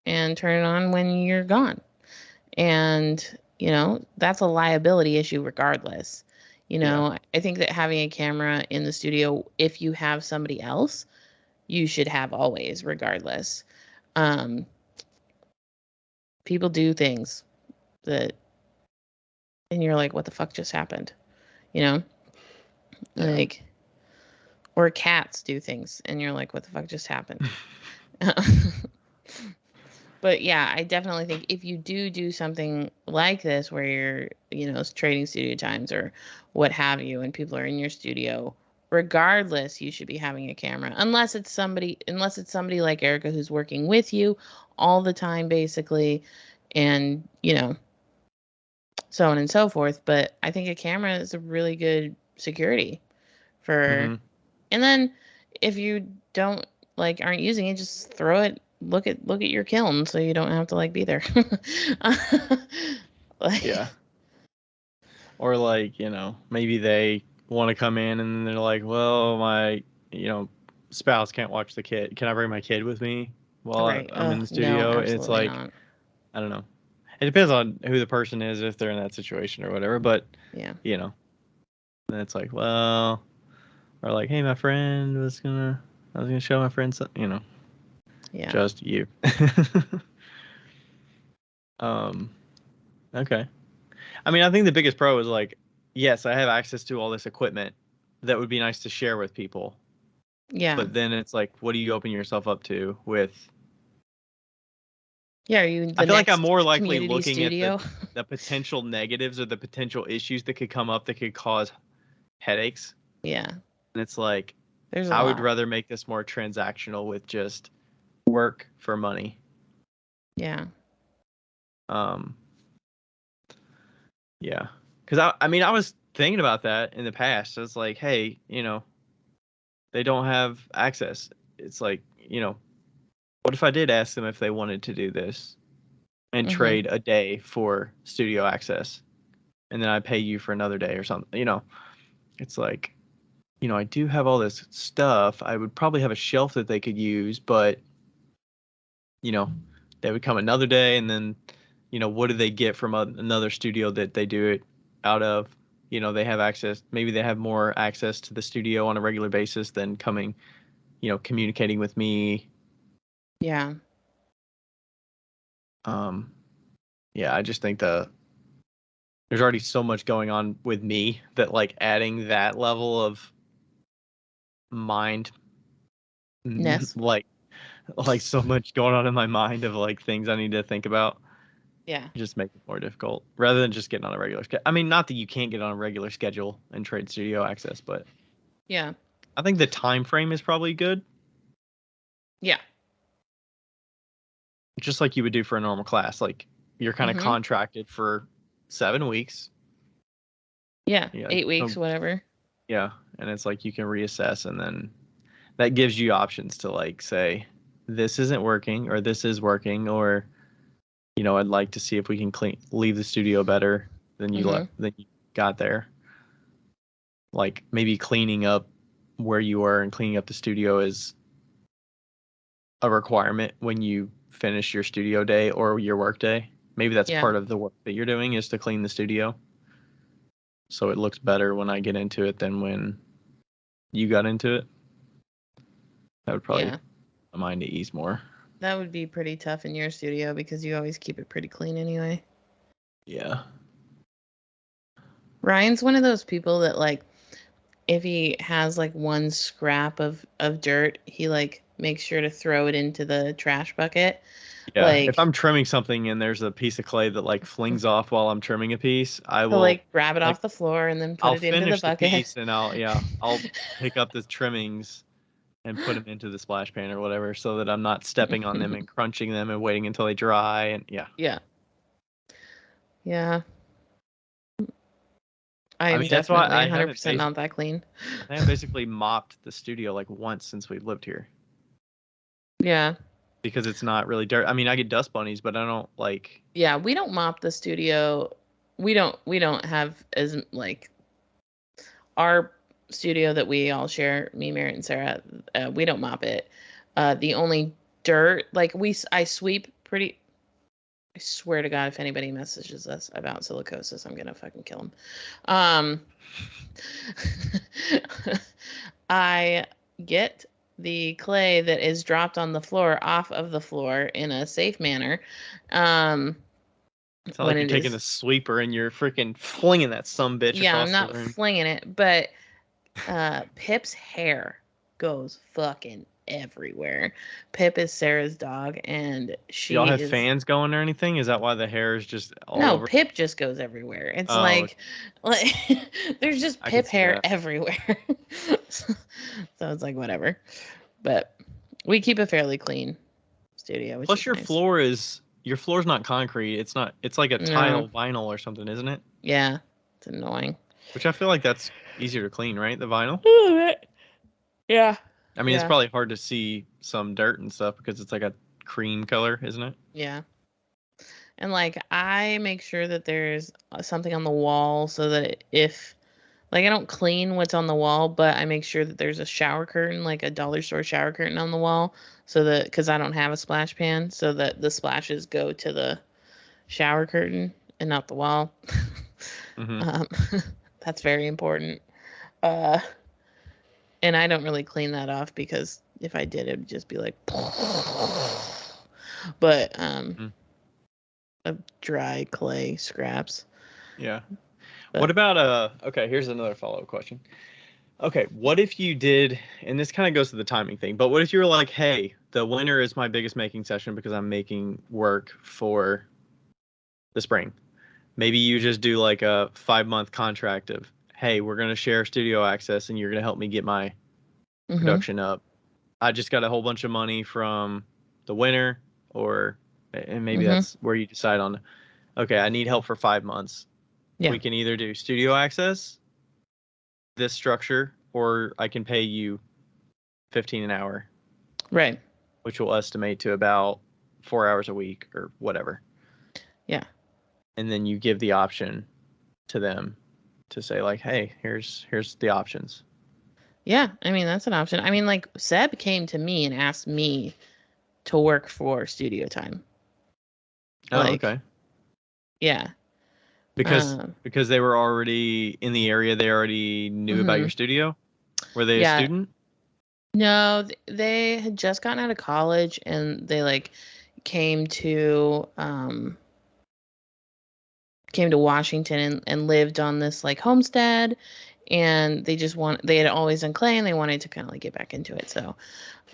and turn it on when you're gone. And, that's a liability issue regardless. yeah, I think that having a camera in the studio, if you have somebody else, you should have always, regardless. Um, People do things that, and you're like, what the fuck just happened? You know, yeah, like, or cats do things, and you're like, what the fuck just happened? But yeah, I definitely think if you do something like this where you're, trading studio times or what have you, and people are in your studio, regardless, you should be having a camera. Unless it's somebody like Erica who's working with you all the time, basically, and, so on and so forth. But I think a camera is a really good security for, hmm and then if you don't aren't using it, just throw it. Look at your kiln so you don't have to be there. yeah. Like, Or like maybe they want to come in and they're like, well, my spouse can't watch the kid. Can I bring my kid with me while right. I'm in the No, studio? And it's absolutely like, not. I don't know. It depends on who the person is, if they're in that situation or whatever. But Yeah. then it's like, well, or like, hey, I was gonna show my friend something. Yeah. Just you. um. Okay. I mean, I think the biggest pro is like, yes, I have access to all this equipment that would be nice to share with people. Yeah. But then it's like, what do you open yourself up to with Yeah, are you I the feel like I'm next more likely community looking at studio? the potential negatives or the potential issues that could come up that could cause headaches. Yeah, And it's like, there's a I would lot. rather make this more transactional with just work for money. Yeah. Um, yeah. Because I mean, I was thinking about that in the past. It's like, hey, they don't have access. It's like, what if I did ask them if they wanted to do this and Mhm. trade a day for studio access, and then I pay you for another day or something? It's like, I do have all this stuff. I would probably have a shelf that they could use, but you know, they would come another day, and then, what do they get from another studio that they do it out of? They have access. Maybe they have more access to the studio on a regular basis than coming, communicating with me. Yeah. Yeah, I just think there's already so much going on with me that like adding that level of mind, Ness. like so much going on in my mind of like things I need to think about. Yeah. Just make it more difficult rather than just getting on a regular schedule. I mean, not that you can't get on a regular schedule and trade studio access, but Yeah. I think the time frame is probably good, Yeah. just like you would do for a normal class. Like you're kind of Mhm. contracted for 7 weeks. Yeah. Yeah, 8 weeks, whatever. yeah, and it's like you can reassess, and then that gives you options to like say this isn't working or this is working, or I'd like to see if we can leave the studio better Mhm. than you got there. Like maybe cleaning up where you were and cleaning up the studio is a requirement when you finish your studio day or your work day. Maybe that's Yeah. part of the work that you're doing is to clean the studio. So it looks better when I get into it than when you got into it. That would probably Yeah. my mind to ease more. That would be pretty tough in your studio because you always keep it pretty clean anyway. Yeah. Ryan's one of those people that like if he has like one scrap of dirt, he like makes sure to throw it into the trash bucket. Yeah. If Like I'm trimming something and there's a piece of clay that like flings off while I'm trimming a piece, I he'll will like grab it like off the floor and then put I'll it into the finish the bucket. piece and I'll pick up the trimmings and put them into the splash pan or whatever so that I'm not stepping on them and crunching them and waiting until they dry. And yeah, Yeah. Yeah. I I am mean, that's why definitely 100% not that clean. I think I basically mopped the studio like once since we lived here Yeah. because it's not really dirt. I mean, I get dust bunnies, but I don't like, Yeah, we don't mop the studio. We don't have as like our studio that we all share, me, Merritt, and Sarah. We don't mop it. The only dirt, like I sweep pretty. I swear to God, if anybody messages us about silicosis, I'm gonna fucking kill them. Um, I get the clay that is dropped on the floor off of the floor in a safe manner. Um, it's not when like you're it taking is, a sweeper and you're freaking flinging that bitch yeah, I'm across the not room. flinging it, but Pip's hair goes fucking everywhere. Pip is Sarah's dog, and Y'all she have is fans going or anything? Is that why the hair is just all no, over? Pip just goes everywhere. It's Oh, like, okay. like there's just I could Pip see hair that. everywhere. So it's like whatever. But we keep a fairly clean studio, which Plus, is nice. your floor's not concrete. It's not. It's like a No, tile vinyl or something, isn't it? yeah, it's annoying. Which I feel like that's easier to clean, right? The vinyl. Yeah, I mean, it's yeah, probably hard to see some dirt and stuff because it's like a cream color, isn't it? yeah. And like I make sure that there's something on the wall so that if like I don't clean what's on the wall, but I make sure that there's a shower curtain, like a dollar store shower curtain on the wall, so that because I don't have a splash pan, so that the splashes go to the shower curtain and not the wall. Mm-hmm. um, that's very important. Uh, and I don't really clean that off because if I did, it'd just be like, but Mm-hmm. of dry clay scraps. Yeah. What But about okay, here's another follow-up question. Okay, what if you did, and this kind of goes to the timing thing, but what if you were like, hey, the winter is my biggest making session because I'm making work for the spring. Maybe you just do like a 5-month contract of, hey, we're going to share studio access and you're going to help me get my production up. I just got a whole bunch of money from the winter, and maybe that's where you decide on, okay, I need help for 5 months. Yeah. We can either do studio access, this structure, or I can pay you $15 an hour. Right. Which will estimate to about 4 hours a week or whatever. Yeah. And then you give the option to them to say like, hey, here's the options. Yeah, I mean, that's an option. I mean, like, Seb came to me and asked me to work for studio time. Like, okay. Yeah. Because they were already in the area, they already knew about your studio? Were they a student? No, they had just gotten out of college and they like came to Washington and lived on this like homestead, and they had always done clay and they wanted to kind of like get back into it. So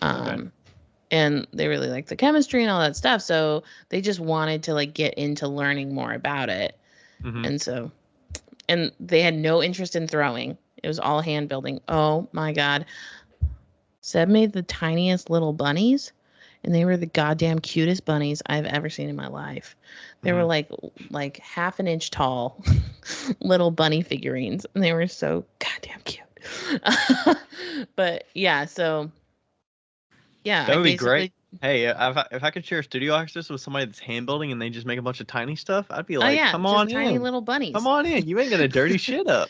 and they really liked the chemistry and all that stuff, so they just wanted to like get into learning more about it. And they had no interest in throwing. It was all hand building. Oh my god. Seb made the tiniest little bunnies, and they were the goddamn cutest bunnies I've ever seen in my life. They were like half an inch tall little bunny figurines, and they were so goddamn cute. But yeah, so yeah, that would be great. Hey, if I could share studio access with somebody that's hand building and they just make a bunch of tiny stuff, I'd be like, come on in. Tiny little bunnies. Come on in. You ain't gonna dirty shit up.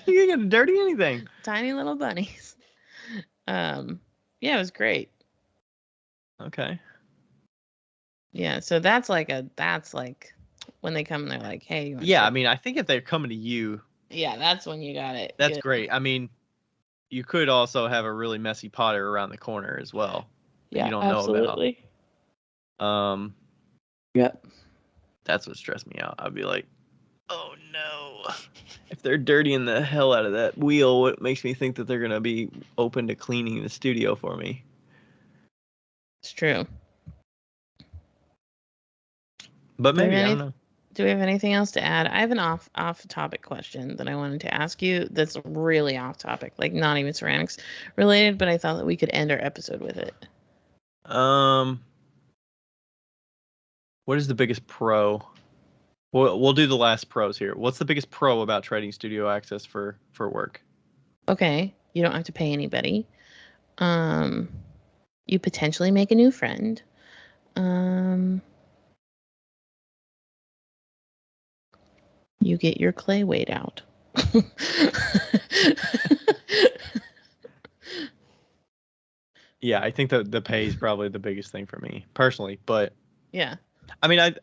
You ain't gonna dirty anything. Tiny little bunnies. Yeah, it was great. Okay. Yeah, so that's like when they come and they're like, hey, you want I mean, I think if they're coming to you, yeah, that's when you got it. That's great. I mean, you could also have a really messy Potter around the corner as well. Yeah, you don't absolutely. know about. Yep. That's what stressed me out. I'd be like, oh no. If they're dirtying the hell out of that wheel, it makes me think that they're gonna be open to cleaning the studio for me. It's true. But maybe, I don't know. Do we have anything else to add? I have an off-topic question that I wanted to ask you that's really off-topic, like not even ceramics related, but I thought that we could end our episode with it. What is the biggest pro? We'll do the last pros here. What's the biggest pro about trading studio access for work? Okay, you don't have to pay anybody. You potentially make a new friend. You get your clay weighed out. Yeah, I think that the pay is probably the biggest thing for me personally, but yeah. I mean, I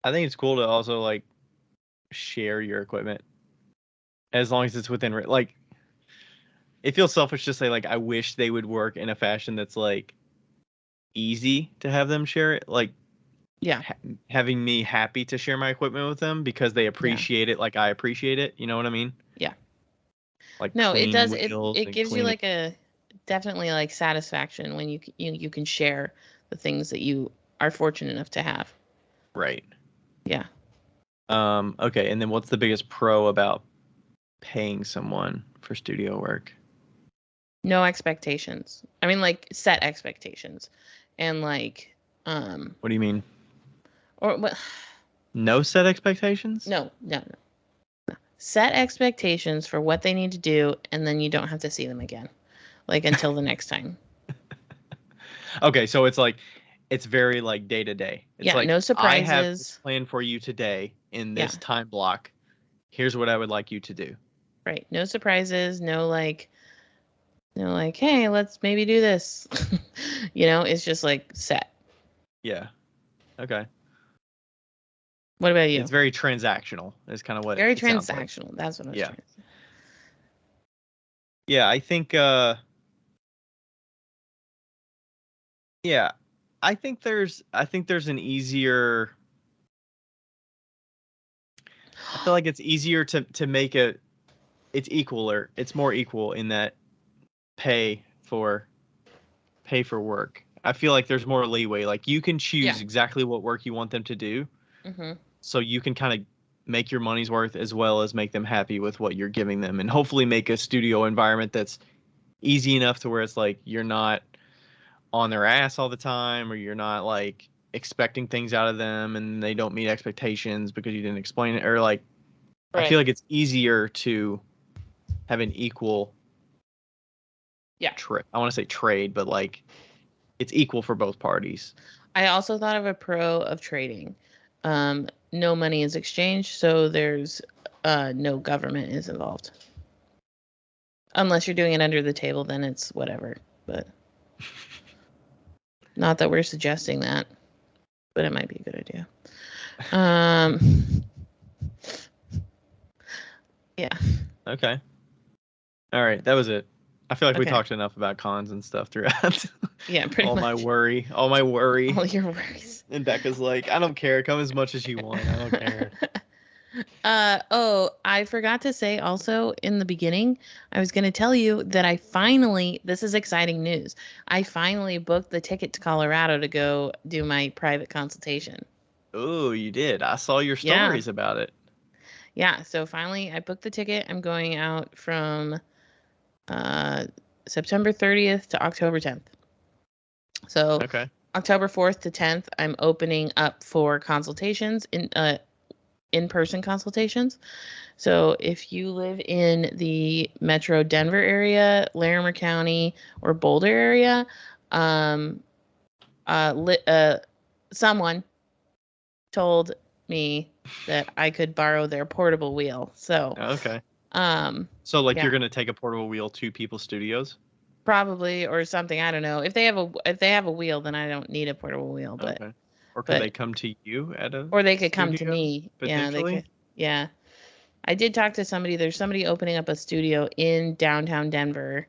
think it's cool to also like share your equipment as long as it's within like. It feels selfish to say like I wish they would work in a fashion that's like easy to have them share it, like having me happy to share my equipment with them because they appreciate it like I appreciate it. You know what I mean? Yeah. Like no, it does. It gives you like definitely like satisfaction when you can share the things that you are fortunate enough to have. Right. Yeah. Okay, and then what's the biggest pro about paying someone for studio work? No expectations. I mean, like set expectations, and like What do you mean? Or what? No set expectations? No. Set expectations for what they need to do, and then you don't have to see them again, like until the next time. Okay, so it's like it's very like day to day. It's like no surprises. I have this plan for you today in this time block. Here's what I would like you to do. Right. No surprises. No like, hey, let's maybe do this. It's just like set. Yeah. Okay. What about you? It's very transactional. Is kind of what. Very transactional. Like. That's what I was trying to say. Yeah, I think. Yeah, I think there's an easier. I feel like it's easier to make it's more equal in that pay for work. I feel like there's more leeway. Like you can choose Yeah. exactly what work you want them to do, Mm-hmm. so you can kind of make your money's worth as well as make them happy with what you're giving them, and hopefully make a studio environment that's easy enough to where it's like you're not on their ass all the time, or you're not like expecting things out of them and they don't meet expectations because you didn't explain it, or like I feel Right. like it's easier to have an equal Yeah. I want to say trade, but like it's equal for both parties. I also thought of a pro of trading. No money is exchanged, so there's no government is involved. Unless you're doing it under the table, then it's whatever. But not that we're suggesting that, but it might be a good idea. Yeah. Okay. All right, that was it. I feel like we Okay. talked enough about cons and stuff throughout. Yeah, pretty all much. my worry, all my worry. All your worries. And Becca's like, I don't care. Come as much as you want. I don't care. Oh, I forgot to say also in the beginning, I was going to tell you that this is exciting news. I finally booked the ticket to Colorado to go do my private consultation. Oh, you did. I saw your Yeah. stories about it. Yeah. So finally I booked the ticket. I'm going out from September 30th to October 10th. So Okay. October 4th to 10th, I'm opening up for consultations in-person consultations. So if you live in the Metro Denver area, Larimer County, or Boulder area, someone told me that I could borrow their portable wheel. So Okay. So like yeah, you're gonna take a portable wheel to people's studios? probably, or something. I don't know. If they have a wheel, then I don't need a portable wheel. But Okay. Or could they but come to you at a or they could come to studio me. Yeah, they potentially? could. Yeah. I did talk to somebody. There's somebody opening up a studio in downtown Denver,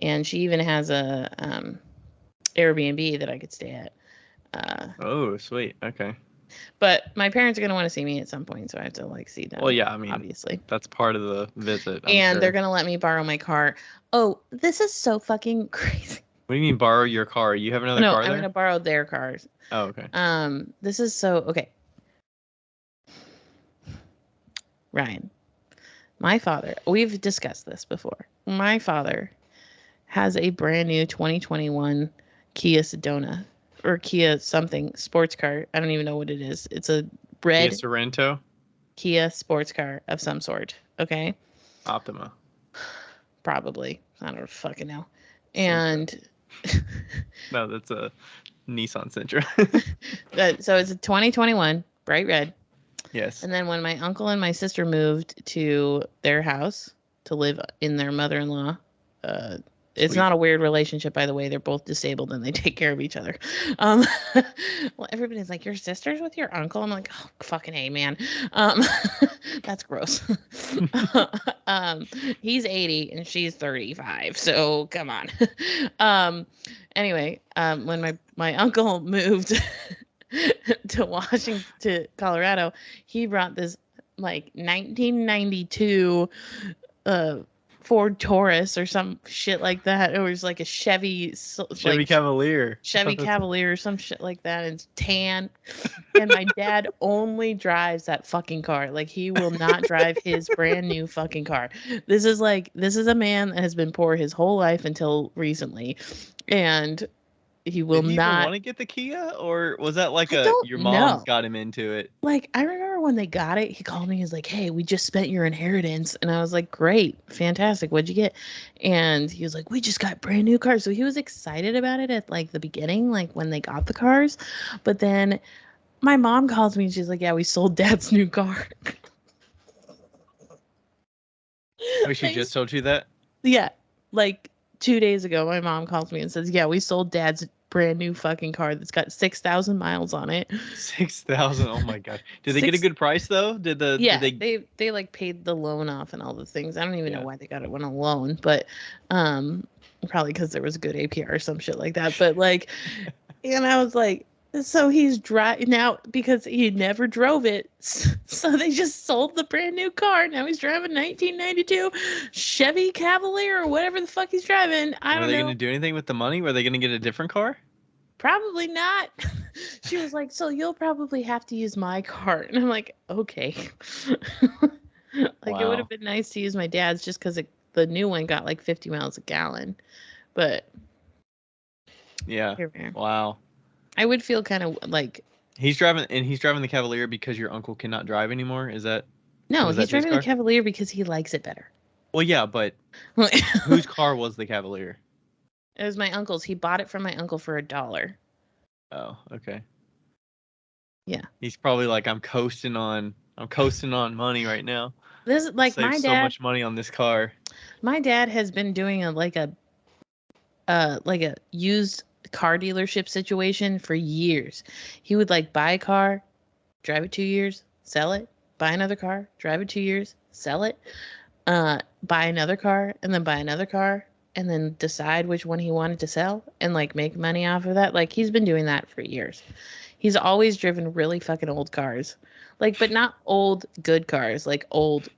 and she even has a Airbnb that I could stay at. Oh, sweet. Okay. But my parents are gonna want to see me at some point, so I have to like see them. Well, yeah, I mean, obviously. that's part of the visit, I'm And they're sure. gonna let me borrow my car. Oh, this is so fucking crazy. What do you mean borrow your car? You have another No, car I'm there? gonna borrow their cars. Oh, okay. This is so okay. Ryan, my father. We've discussed this before. My father has a brand new 2021 Kia Sedona or Kia something sports car. I don't even know what it is. It's a red Kia Sorento? Kia sports car of some sort. Okay. Optima. Probably. I don't fucking know. Sentra. And No, that's a Nissan Sentra. so it's a 2021 bright red. Yes. And then when my uncle and my sister moved to their house to live in their mother-in-law, it's not a weird relationship, by the way. They're both disabled and they take care of each other. Well, everybody's like, your sister's with your uncle? I'm like, oh, fucking A, man. That's gross. He's 80 and she's 35. So come on. Anyway, when my uncle moved to Colorado, he brought this like 1992 Ford Taurus or some shit like that. It was like a Chevy Cavalier. Chevy Cavalier or some shit like that. And it's tan. And my dad only drives that fucking car. Like he will not drive his brand new fucking car. This is a man that has been poor his whole life until recently. And he will Did he not even want to get the Kia, or was that like your mom know. got him into it? Like, I remember when they got it, he called me. He's like, hey, we just spent your inheritance. And I was like, great, fantastic. What'd you get? And he was like, we just got brand new cars. So he was excited about it at like the beginning, like when they got the cars. But then my mom calls me and she's like, yeah, we sold dad's new car. Oh, she just told you that? Yeah. Like 2 days ago, my mom calls me and says, yeah, we sold dad's brand new fucking car that's got 6,000 miles on it. 6,000. Oh my god. Did they get a good price though? Did they like paid the loan off and all the things. I don't even know why they got it on a loan, but probably because there was a good APR or some shit like that. But like, and I was like, so he's driving now because he never drove it. So they just sold the brand new car. Now he's driving 1992 Chevy Cavalier or whatever the fuck he's driving. I don't know. Were they going to do anything with the money? Were they going to get a different car? probably not. She was like, so you'll probably have to use my car. And I'm like, okay. Like, it would have Wow. been nice to use my dad's just because the new one got like 50 miles a gallon. But Yeah. here we are. Wow. I would feel kind of like, He's driving the Cavalier because your uncle cannot drive anymore. no, Was he's that his driving the car? Cavalier because he likes it better. Well, yeah, but It whose car was the Cavalier? was my uncle's. He bought it from my uncle for $1. Oh, okay. Yeah. He's probably like, I'm coasting on money right now. This is like Save so much money on this car. my dad has been doing like a used car dealership situation for years. He would like buy a car, drive it 2 years, sell it, buy another car, drive it 2 years, sell it, buy another car, and then buy another car, and then decide which one he wanted to sell and like make money off of that. Like, he's been doing that for years. He's always driven really fucking old cars. Like, but not old good cars, like old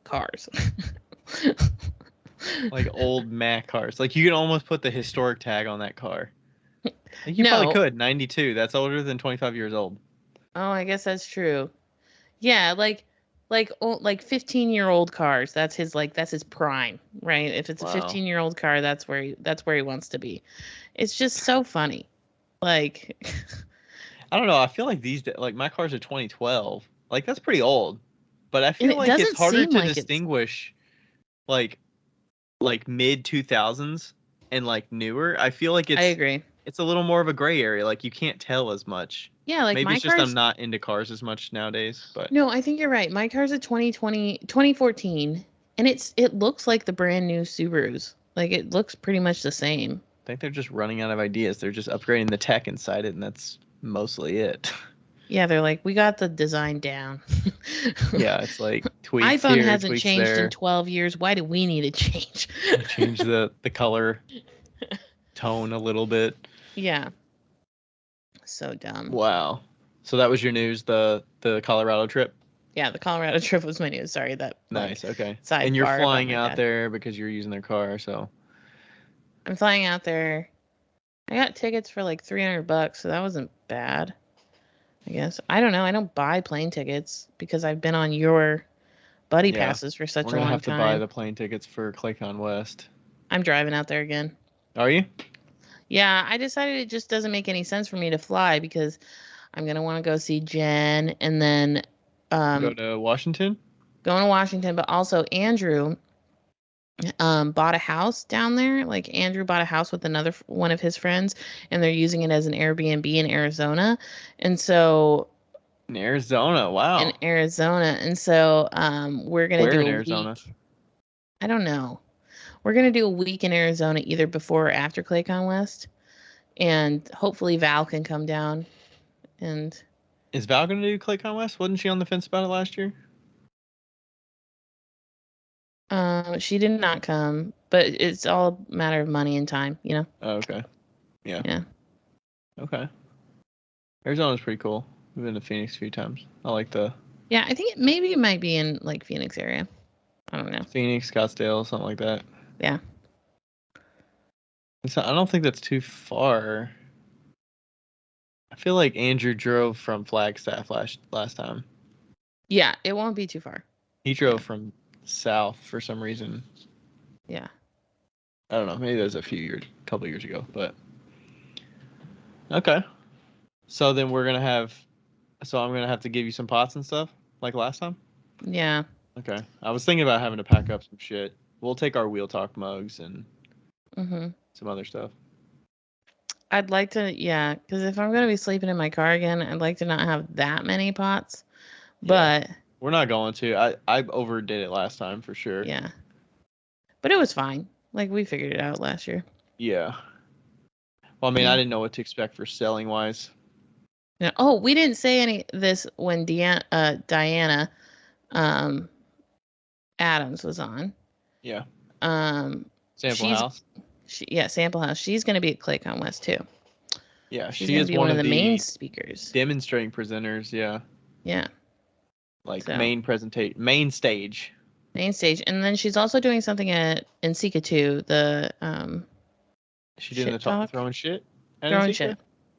cars. Like old Mac cars. Like, you could almost put the historic tag on that car. Like, you probably No. could. 92. That's older than 25 years old. Oh, I guess that's true. Yeah, like 15-year-old cars. That's his prime, right? If it's a Wow. 15-year-old car, that's where he wants to be. It's just so funny. Like I don't know. I feel like like my car's a 2012. Like, that's pretty old. But I and feel it like it's doesn't harder seem to like it's distinguish like mid 2000s and like newer. I feel like I agree. it's a little more of a gray area. Like, you can't tell as much. Yeah, like Maybe my it's just I'm car's not into cars as much nowadays, but No, I think you're right. My car's a 2014, and it looks like the brand new Subarus. Like, it looks pretty much the same. I think they're just running out of ideas. They're just upgrading the tech inside it, and that's mostly it. Yeah, they're like, we got the design down. Yeah, it's like tweaks iPhone here, hasn't tweaks changed in there. 12 years. Why do we need to change? Change the color tone a little bit. Yeah. So dumb. Wow. So that was your news, the Colorado trip? Yeah, the Colorado trip was my news. Sorry, that Nice, okay. sidebar And you're about flying my out dad. there because you're using their car, so I'm flying out there. I got tickets for like $300, so that wasn't bad. I guess. I don't know. I don't buy plane tickets because I've been on your buddy yeah. passes for such We're a gonna long have to buy time. the plane tickets for ClayCon West. I'm driving out there again. Are you? Yeah, I decided it just doesn't make any sense for me to fly because I'm gonna want to go see Jen and then Go to Washington? going to Washington, but also Andrew bought a house down there. Like, Andrew bought a house with another one of his friends, and they're using it as an Airbnb in Arizona. And so In Arizona, wow. we're gonna Where do in a Arizona? week. I don't know. We're gonna do a week in Arizona either before or after ClayCon West, and hopefully Val can come down. And Is Val gonna do ClayCon West? Wasn't she on the fence about it last year? she did not come, but it's all a matter of money and time, you know. Oh, okay. Yeah. Yeah. Okay. Arizona's pretty cool. We've been to Phoenix a few times. I like the Yeah, I think maybe it might be in like Phoenix area. I don't know. Phoenix, Scottsdale, something like that. Yeah. I don't think that's too far. I feel like Andrew drove from Flagstaff last time. Yeah, it won't be too far. He drove from south for some reason. Yeah. I don't know. Maybe that was a couple years ago, but okay. So then I'm gonna have to give you some pots and stuff like last time. Yeah. Okay. I was thinking about having to pack up some shit. We'll take our Wheel Talk mugs and some other stuff. I'd like to, yeah, because if I'm gonna be sleeping in my car again, I'd like to not have that many pots. But we're not going to. I overdid it last time for sure. Yeah. But it was fine. Like, we figured it out last year. Yeah. Well, I mean, I didn't know what to expect for selling wise. Yeah. Oh, we didn't say any this when Diana Adams was on. Yeah. Sample House. Sample House. She's going to be at ClayCon West too. Yeah, she's she is one of the main speakers. Demonstrating presenters, yeah. Yeah. Like main stage. Main stage. And then she's also doing something in Sika too, the She doing the throwing shit? Throwing shit.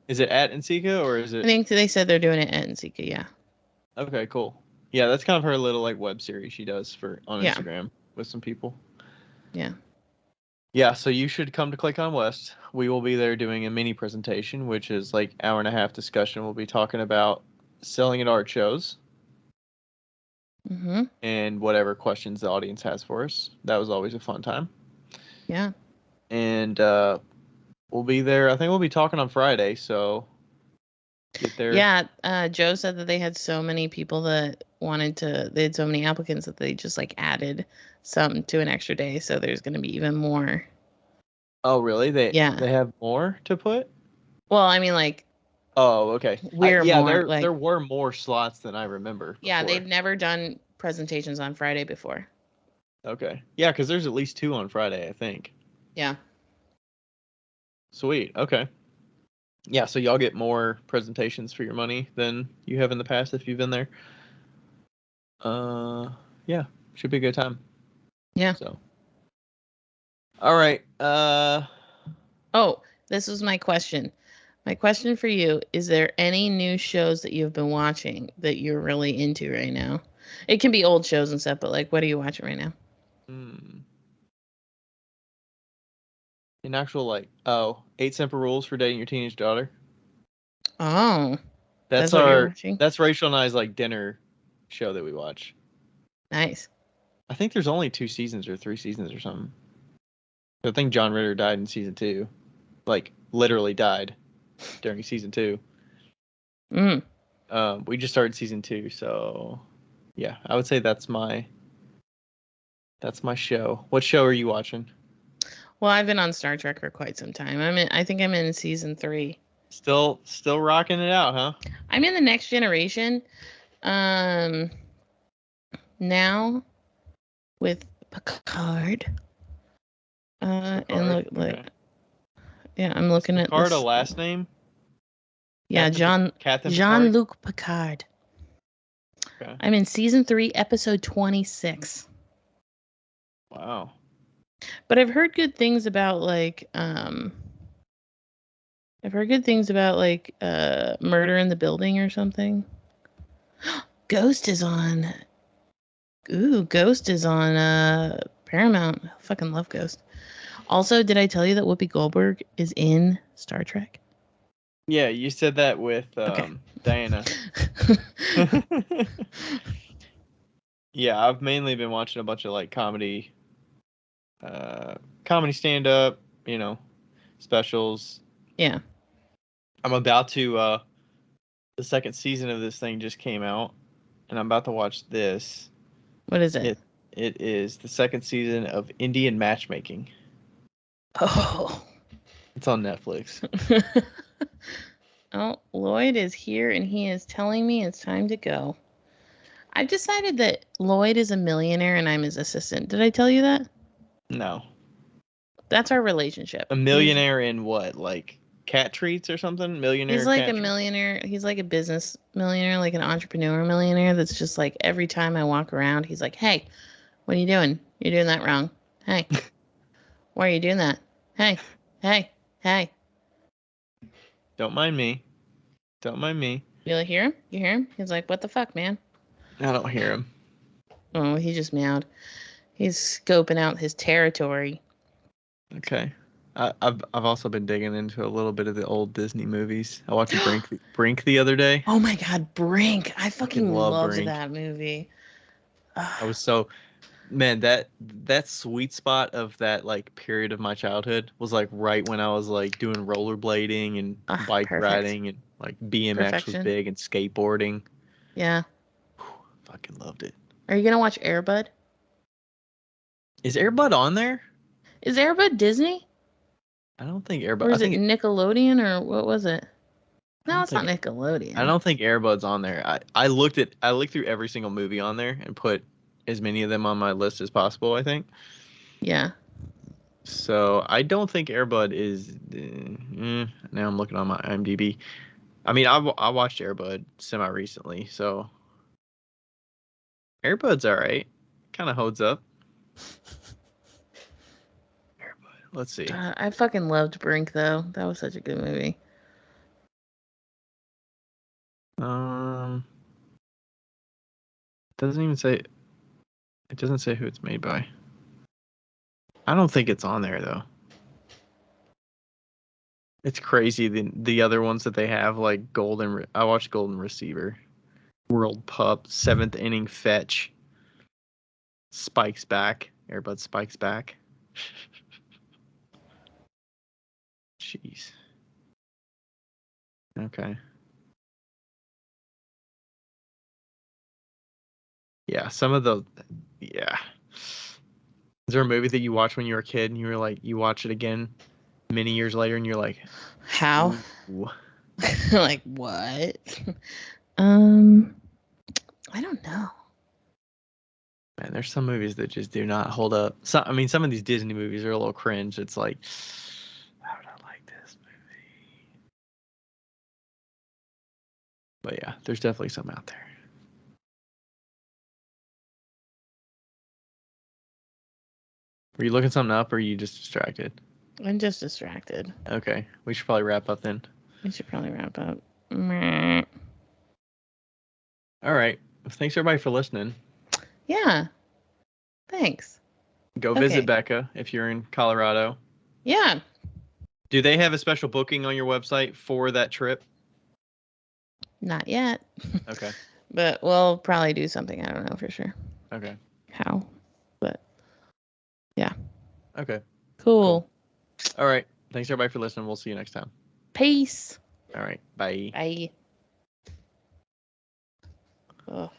Is it at Nsika or is I it? think they said they're doing it at Nsika, yeah. Okay, cool. Yeah, that's kind of her little like web series she does on Yeah. Instagram with some people. Yeah. Yeah, so you should come to ClayCon West. We will be there doing a mini presentation, which is like hour and a half discussion. We'll be talking about selling at art shows Mm-hmm. and whatever questions the audience has for us. That was always a fun time. Yeah. And we'll be there. I think we'll be talking on Friday, so get there. Yeah, Joe said that they had so many people that they had so many applicants that they just like added some to an extra day. So there's going to be even more. Oh, really? They Yeah. have more to put? Well, I mean, like, Oh, okay. we're Yeah, more like, there were more slots than I remember yeah, before. they've never done presentations on Friday before. Okay. Yeah, because there's at least 2 on Friday, I think. Yeah. Sweet. Okay. Yeah, so y'all get more presentations for your money than you have in the past if you've been there. Yeah, should be a good time. Yeah. So. All right. Oh, this was my question. My question for you, is there any new shows that you've been watching that you're really into right now? It can be old shows and stuff, but like, what are you watching right now? In actual like 8 Simple Rules for Dating Your Teenage Daughter. Oh, That's what you're watching? that's Rachel and I's like dinner show that we watch. Nice. I think there's only 2 seasons or 3 seasons or something. I think John Ritter died in season 2. Like literally died during season 2. Mm. We just started season 2, so yeah, I would say that's my show. What show are you watching? Well, I've been on Star Trek for quite some time. I think I'm in season 3. Still rocking it out, huh? I'm in the Next Generation. Now with Picard. Picard, and look, okay. yeah, I'm looking at Picard this. a last name? Yeah, Captain Picard? Jean-Luc Picard. Okay. I'm in season 3, episode 26. Wow. But I've heard good things about Murder in the Building or something. Ghost is on. Ooh, Ghost is on Paramount. I fucking love Ghost. Also, did I tell you that Whoopi Goldberg is in Star Trek? Yeah, you said that with Okay. Diana. Yeah, I've mainly been watching a bunch of like comedy stand up, specials. Yeah. I'm about to the second season of this thing just came out and I'm about to watch this. What is it? It is the second season of Indian Matchmaking. Oh. It's on Netflix. Oh, Lloyd is here and he is telling me it's time to go. I've decided that Lloyd is a millionaire and I'm his assistant. Did I tell you that? No. That's our relationship. A millionaire in what? Like cat treats or something? Millionaire He's like cat a millionaire. He's like a business millionaire, like an entrepreneur millionaire that's just like every time I walk around, he's like, hey, what are you doing? You're doing that wrong. Hey, why are you doing that? Hey, hey, hey. Don't mind me. Don't mind me. You hear him? You hear him? He's like, what the fuck, man? I don't hear him. Oh, he just meowed. He's scoping out his territory. Okay. I've also been digging into a little bit of the old Disney movies. I watched Brink the other day. Oh my god, Brink! I fucking loved Brink. that movie. I was so man that sweet spot of that like period of my childhood was like right when I was like doing rollerblading and bike perfect. riding and like BMX was big and skateboarding. Yeah. Fucking loved it. Are you gonna watch Air Bud? Is Air Bud on there? Is Air Bud Disney? I don't think Air Bud. Or is it Nickelodeon or what was it? No, it's not Nickelodeon. I don't think Air Bud's on there. I looked through every single movie on there and put as many of them on my list as possible, I think. Yeah. So I don't think Air Bud is. Now I'm looking on my IMDb. I mean, I watched Air Bud semi recently, so Air Bud's all right. Kind of holds up. Air Bud. Let's see. I fucking loved Brink though. That was such a good movie. Um, doesn't even say. It doesn't say who it's made by. I don't think it's on there though. It's crazy the other ones that they have like I watched Golden Receiver, World Pup, Seventh Inning Fetch, Spikes Back, Airbud Spikes Back. Jeez. Okay. Yeah, some of the yeah. Is there a movie that you watched when you were a kid and you were like you watch it again many years later and you're like, How? ooh. Like what? I don't know. Man, there's some movies that just do not hold up. I mean, some of these Disney movies are a little cringe. It's like, how would I like this movie? But yeah, there's definitely some out there. Were you looking something up or are you just distracted? I'm just distracted. Okay, we should probably wrap up then. We should probably wrap up. All right. Thanks everybody for listening. Yeah. Thanks. Go visit Becca if you're in Colorado. Yeah. Do they have a special booking on your website for that trip? Not yet. Okay. But we'll probably do something. I don't know for sure. Okay. How? But yeah. Okay. Cool. All right. Thanks everybody for listening. We'll see you next time. Peace. All right. Bye. Bye. Ugh.